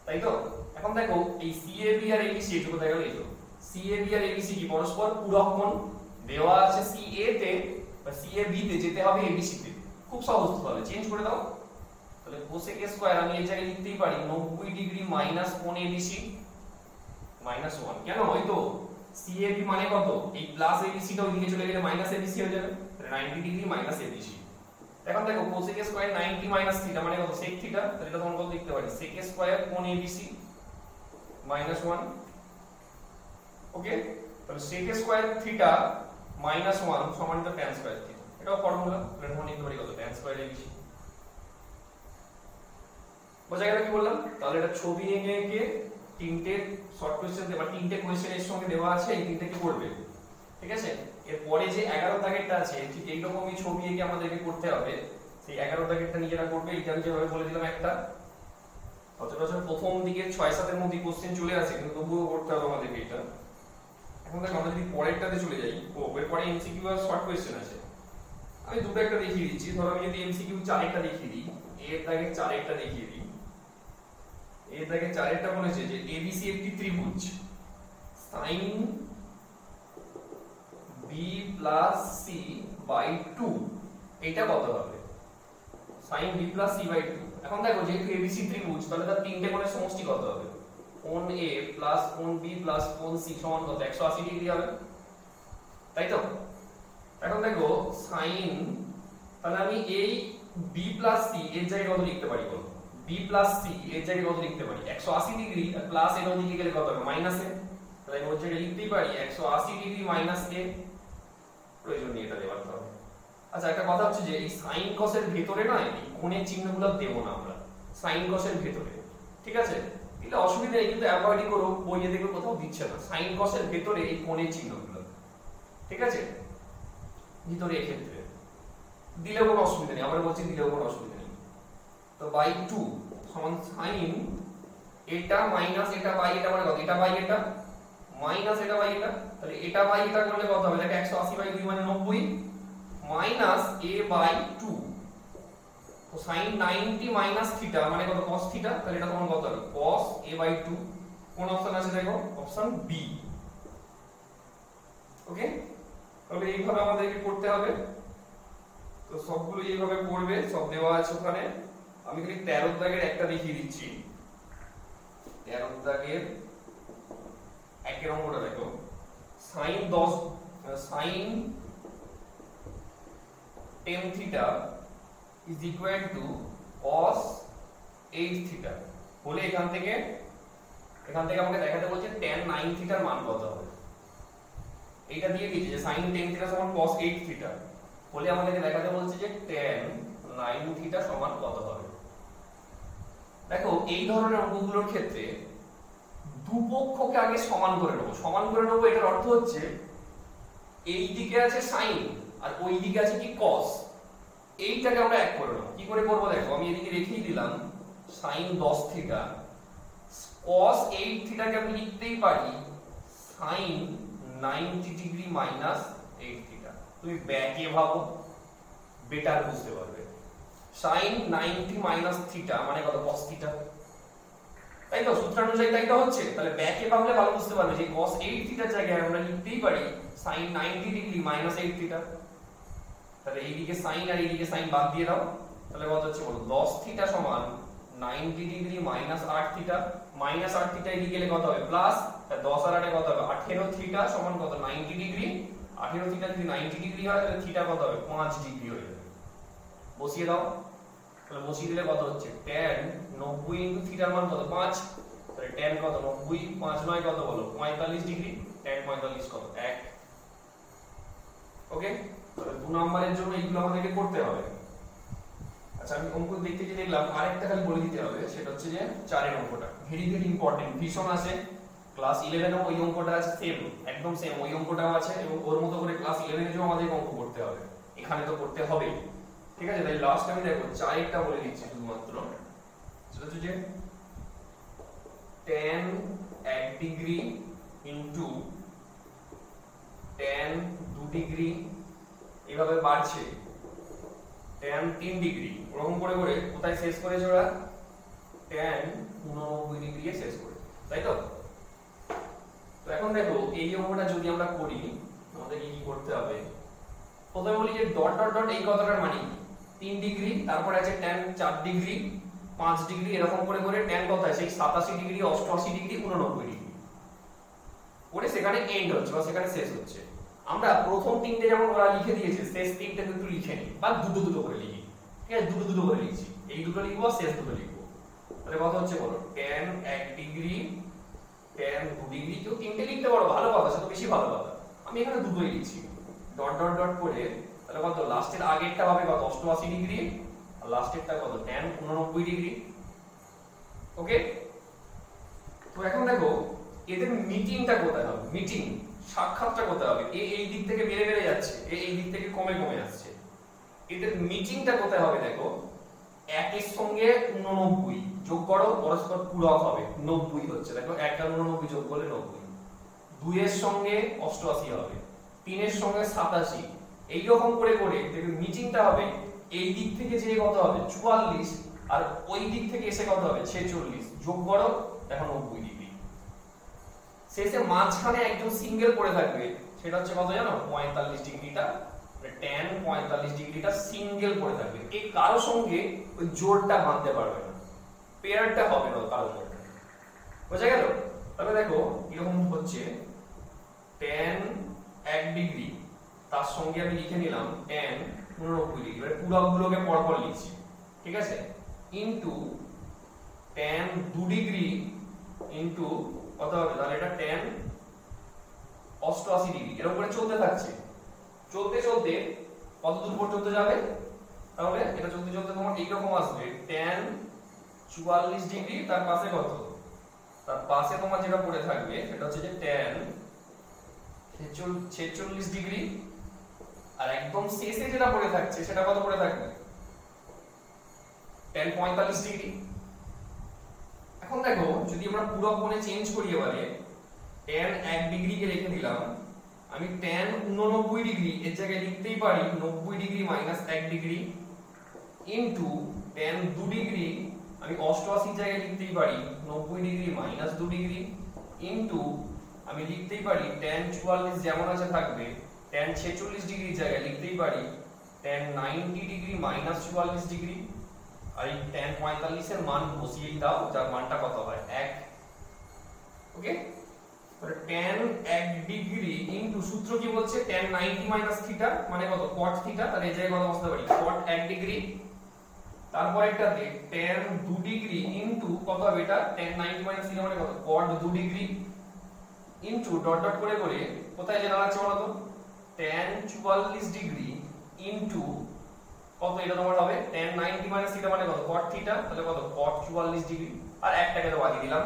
তাই তো। এখন দেখো এই CAB আর ABC এটা কোথায় গেল, এই তো CAB আর ABC কি পরস্পর পূরক কোণ, দেওয়া আছে CA তে বা CAB তে যেতে হবে ABC তে, খুব সহজ ভাবে চেঞ্জ করে দাও। তাহলে cosec স্কয়ার আমি এই জায়গায় লিখতেই পারি 90 ডিগ্রি মাইনাস কোণ ABC মাইনাস 1, কেন ওই তো CAB মানে কত এই প্লাস ABC টা ওইদিকে চলে গেলে মাইনাস ABC হয়ে যাবে, 90 ডিগ্রি মাইনাস ABC। এখন দেখো cosec স্কয়ার 90 মাইনাস থিটা মানে কত sec থিটা, তাহলে এটা তোমরা কত লিখতে পারি sec স্কয়ার কোণ ABC মাইনাস 1। ওকে, তাহলে sec স্কয়ার থিটা মাইনাস 1 সমান তো tan স্কয়ার থিটা, এটাও ফর্মুলা, এটা তোমরা লিখতে পারি কত tan স্কয়ার ABC। বোঝা গেল কি বললাম। তাহলে এটা ছবি এঁকে তিনটে শর্ট কোশ্চেন দেবা, তিনটে কোশ্চেন এর সঙ্গে দেওয়া আছে, এই তিনটে কি করবে, ঠিক আছে। এরপরে যে 11 দাগেরটা আছে ঠিক এই রকমই ছবি এঁকে আমাদেরকে করতে হবে, সেই 11 দাগেরটা নিজেরা করবে। এটা আমি যেভাবে বলে দিলাম একটা সচরাচর প্রথম দিকে 6-7 এর মধ্যে কোশ্চেন চলে আসে, কিন্তু তবুও করতে হবে আমাদেরকে এটা। এখন দেখো আমরা যদি পরেরটাতে চলে যাই, এরপরে এমসিকিউ আর শর্ট কোশ্চেন আছে। আমি দুটো একটা দেখিয়ে দিচ্ছি, ধরো আমি যদি এমসিকিউ 4 দেখিয়ে দিই, এর দাগে 4 দেখিয়ে দিই। এর দাগে 4 বলেছে যে ABC একটি ত্রিভুজ sin B plus C by 2, এটা কত হবে sin B plus C by 2। এখন দেখো যেহেতু ABC ত্রিভুজ, তাহলে তার তিনটে কোণের সমষ্টি কত হবে, কোণ A প্লাস কোণ B প্লাস কোণ C সমান কত 180 ডিগ্রি হবে, তাই তো। এখন দেখো sin, তাহলে আমি এই B plus C এর জায়গায় কত লিখতে পারি বলো, B plus C এর জায়গায় কত লিখতে পারি 180 ডিগ্রি, আর প্লাস এর ওদিকে গেলে কত হবে মাইনাস এ, তাহলে আমি ওর জায়গায় লিখতেই পারি 180 ডিগ্রি মাইনাস এ, প্রয়োজন নেই এটা দেওয়ার হবে। আচ্ছা একটা কথা হচ্ছে যে এই sin cos এর ভেতরে না এই কোণের চিহ্নগুলো দেব না আমরা, sin cos এর ভেতরে, ঠিক আছে। এটা অসুবিধা নেই, কিন্তু অ্যাভয়েড করো, বইয়ে দেখবে কোথাও দিচ্ছে না sin cos এর ভেতরে এই কোণের চিহ্নগুলো, ঠিক আছে, ভিতরে এই ক্ষেত্রে দিলেও কোনো অসুবিধা নেই, আমরা বলছি দিলেও কোনো অসুবিধা নেই। তো বাই 2 সমান sin এটা মাইনাস এটা বাই এটা মানে কত, এটা বাই এটা মাইনাস এটা বাই এটা, তাহলে এটা বাই এটা করলে কত হবে, দেখো 180 বাই 2 মানে 90 মাইনাস a বাই 2, তো sin 90 মাইনাস থিটা মানে কত cos থিটা, তাহলে এটা তখন কত হবে cos a বাই 2। কোন অপশন আছে দেখো, অপশন বি। ওকে, তাহলে এইভাবে আমাদেরকে করতে হবে। তো সবগুলো এইভাবে করবে, সব দেওয়া আছে ওখানে। আমি খালি 13 দাগের একটা দেখিয়ে দিচ্ছি। 13 দাগের 1 নম্বরটা দেখো, sin 10 theta is equal to cos 8 theta বলে এখান থেকে আমাকে দেখাতে বলছে tan 9 থিটার মান কত হবে। এইটা দিয়ে দিয়েছে যে sin 10 থিটা সমান cos 8 থিটা বলে আমাদেরকে দেখাতে বলছে যে tan 9 থিটা সমান কত হবে। দেখো এই ধরনের অঙ্কগুলোর ক্ষেত্রে দুপক্ষকে আগে সমান করে নেব। এটার অর্থ হচ্ছে এই দিকে আছে sin আর ওই দিকে আছে কি cos, এইটাকে আমরা এক করে নেব। কি করে করব দেখো, আমি এদিকে রেখেই দিলাম sin 10 থিটা, cos 8 থিটাকে আমি লিখতেই পারি sin 90 ডিগ্রি মাইনাস 8 থিটা। তুমি ব্যাকে ভাবো, বেটার বুঝতে পারবে। sin 90 মাইনাস থিটা মানে কত cos থিটা, তাই তো, সূত্রানুযায়ী তাই তো হচ্ছে। তাহলে ব্যাকে ভাবলে ভালো বুঝতে পারবে যে cos 8 থিটার জায়গায় আমরা লিখতেই পারি sin 90 ডিগ্রি মাইনাস 8 থিটা। তাহলে এইদিকে সাইন আর এইদিকে সাইন বাদ দিয়ে দাও, তাহলে কত হচ্ছে বলো 10 থিটা সমান 90 degree minus 8 theta, minus 8 theta এদিকে গেলে কত হবে প্লাস, 10 আর 8 কত হবে 18 থিটা সমান কত 90 ডিগ্রি, 18 থিটা যদি 90 ডিগ্রি হয় তাহলে থিটা কত হবে 5 ডিগ্রি হয়ে যাবে। বসিয়ে দাও, তাহলে বসিয়ে দিলে কত হচ্ছে tan 90 ইনটু থিটার মান কত 5, তাহলে tan কত 90 5 9 কত বলো 45 ডিগ্রি, tan 45 কত 1। ওকে, তাহলে 2 নম্বরের জন্য এইগুলো আমাদেরকে করতে হবে। আচ্ছা আমি অঙ্ক দেখতে যে দেখলাম আরেকটা খালি বলে দিতে হবে, সেটা হচ্ছে যে 4 এর অঙ্কটা ভেরি ভেরি ইম্পর্টেন্ট, ভীষণ আছে। ক্লাস 11 এও ওই অঙ্কটা আছে সেম, একদম সেম ওই অঙ্কটাও আছে এবং ওর মতো করে ক্লাস 11 এও আমাদের অঙ্ক করতে হবে, এখানে তো করতে হবে। ঠিক আছে, তাই লাস্ট আমি দেখো 4 একটা বলে দিচ্ছি শুধুমাত্র, সেটা হচ্ছে যে tan 1 degree into tan 2 degree এইভাবে বাড়ছে, tan 3 ডিগ্রি ওরকম করে করে কোথায় শেষ করেছে ওরা tan 89 ডিগ্রি এ শেষ করে, তাই তো? তো এখন দেখো এই অঙ্কটা যদি আমরা করি আমাদের কি করতে হবে, প্রথমে বলি যে ডট ডট ডট এই কথাটার মানে 3 ডিগ্রি, তারপরে আছে tan 4 ডিগ্রি 5 ডিগ্রি এরকম করে করে tan কত আছে সেই 87 ডিগ্রি 88 ডিগ্রি 89 ডিগ্রি করে সেখানে এন্ড হচ্ছে বা সেখানে শেষ হচ্ছে। আমরা প্রথম তিনটে যেমন ওরা লিখে দিয়েছে শেষ তিনটে কিন্তু লিখে নি বা দুটো দুটো করে লিখি, ঠিক আছে দুটো দুটো করে লিখছি, এই দুটো লিখবো আর শেষ দুটো লিখবো। তাহলে কত হচ্ছে বলো tan 1 ডিগ্রি tan 2 ডিগ্রি, কেউ তিনটে লিখতে পারো ভালো কথা, সেটা বেশি ভালো কথা, আমি এখানে দুটোই লিখছি ডট ডট ডট করে। তাহলে কত লাস্টের আগেরটা হবে কত 88 ডিগ্রি আর লাস্টেরটা কত tan 89 ডিগ্রি। ওকে, তো এখন দেখো এদের মিটিংটা কোথায় হবে, মিটিং সাক্ষাৎটা কোথায় হবে, এই দিক থেকে বেড়ে বেড়ে যাচ্ছে, এই দিক থেকে কমে কমে আসছে, এদের মিটিংটা কোথায় হবে দেখো 1 এর সঙ্গে 89 যোগ করো পরস্পর পূরক হবে 90 হচ্ছে, দেখো 1 আর 89 যোগ করলে 90, 2 এর সঙ্গে 88 হবে, 3 এর সঙ্গে 87, এইরকম করে করে দেখো মিটিংটা হবে এই দিক থেকে যে কত হবে 44 আর ওই দিক থেকে এসে কত হবে 46, যোগ করো দেখো 90 ডিগ্রি, শেষে মাঝখানে একদম সিঙ্গেল পড়ে থাকবে, সেটা হচ্ছে কত জানো 45 ডিগ্রিটা, tan 45 ডিগ্রিটা সিঙ্গেল পড়ে থাকবে, এই কারো সঙ্গে ওই জোড়টা বাঁধতে পারবে না, পেয়ারটা হবে না কারো মধ্যে, বোঝা গেল? তবে দেখো এরকম হচ্ছে tan 1 ডিগ্রি তার সঙ্গে আমি লিখে নিলাম tan 89 ডিগ্রি, এবারে পুরোগুলোকে পরপর লিখছি, ঠিক আছে, ইনটু tan 2 ডিগ্রি ইনটু কত হবে, তাহলে এটা tan 88 ডিগ্রি, এরকম করে চলতে থাকছে, চলতে চলতে কত দূর পর্যন্ত যাবে, তাহলে এটা চলতে চলতে তোমার এইরকম আসবে tan 44 ডিগ্রি, তার পাশে কত, তার পাশে তোমার যেটা পড়ে থাকবে সেটা হচ্ছে যে tan 46 ডিগ্রি, আর একদম শেষে যেটা পড়ে থাকছে সেটা কত পড়ে থাকবে tan 45 ডিগ্রি। এখন দেখো যদি আমরা পুরো কোণে চেঞ্জ করি, এবারে tan 1 ডিগ্রি কে রেখে দিলাম, আমি tan 89 ডিগ্রি এর জায়গায় লিখতেই পারি 90 degree minus 1 degree into tan 2 degree আমি 88 এর জায়গায় লিখতেই পারি 90 ডিগ্রি মাইনাস 2 ডিগ্রি ইনটু আমি লিখতেই পারি tan 44 যেমন আছে থাকবে tan 46 ডিগ্রির জায়গায় লিখতেই পারি tan 90 ডিগ্রি মাইনাস 44 ডিগ্রি, আর এই tan 45 এর মান বসিয়েই দাও, যার মানটা কত হয় 1। ওকে, তাহলে tan 1 ডিগ্রি ইনটু সূত্র কি বলছে tan 90 মাইনাস থিটা মানে কত cot থিটা, তাহলে এই জায়গায় কত বসাতে পারি cot 1 ডিগ্রি, তারপর এটাতে tan 2 ডিগ্রি ইনটু কত হবে এটা tan 90 মাইনাস থিটা মানে কত cot 2 degree into dot dot করে করে কোথায় যে দাঁড়াচ্ছে বলো তো tan 44 ডিগ্রি ইনটু কত, এটা তোমার হবে tan 90 মাইনাস থিটা মানে কত cot থিটা, তাহলে কত cot 44 ডিগ্রি, আর একটাকে তো বাকি দিলাম।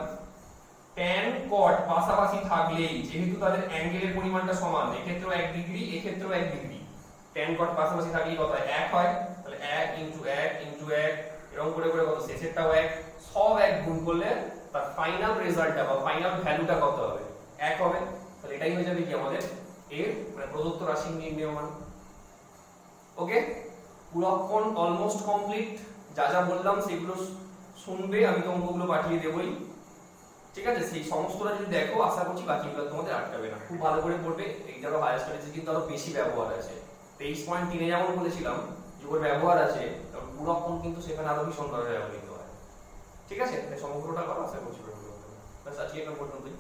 tan cot পাশাপাশি থাকলেই যেহেতু তাদের অ্যাঙ্গেলের পরিমাণটা সমান, এক্ষেত্রেও 1 ডিগ্রি এক্ষেত্রেও 1 ডিগ্রি, tan cot পাশাপাশি থাকলেই কত হয় 1 হয়, তাহলে 1 ইনটু 1 ইনটু 1 এরকম করে করে কত শেষেরটাও 1, সব 1 গুণ করলে তার ফাইনাল রেজাল্টটা বা ফাইনাল ভ্যালুটা কত হবে 1 হবে, তাহলে এটাই হয়ে যাবে কি আমাদের এর মানে প্রদত্ত রাশির নির্ণয় মান। ওকে, পুরো কোণ অলমোস্ট কমপ্লিট, যা যা বললাম সেগুলো শুনবে, আমি তো অঙ্কগুলো পাঠিয়ে দেবই, ঠিক আছে, সেই সমস্তটা যদি দেখো আশা করছি বাকিগুলো তোমাদের আটকাবে না, খুব ভালো করে পড়বে, এইটারও হায়ার স্টাডিজে কিন্তু আরো বেশি ব্যবহার আছে, 23.3 যেমন বলেছিলাম যোগের ব্যবহার আছে, পূরক কোণ কিন্তু সেখানে আরো ভীষণভাবে ব্যবহৃত হয়। ঠিক আছে, সমগ্রটা করা আশা করছি। ব্যাস আজকে এটা পর্যন্তই।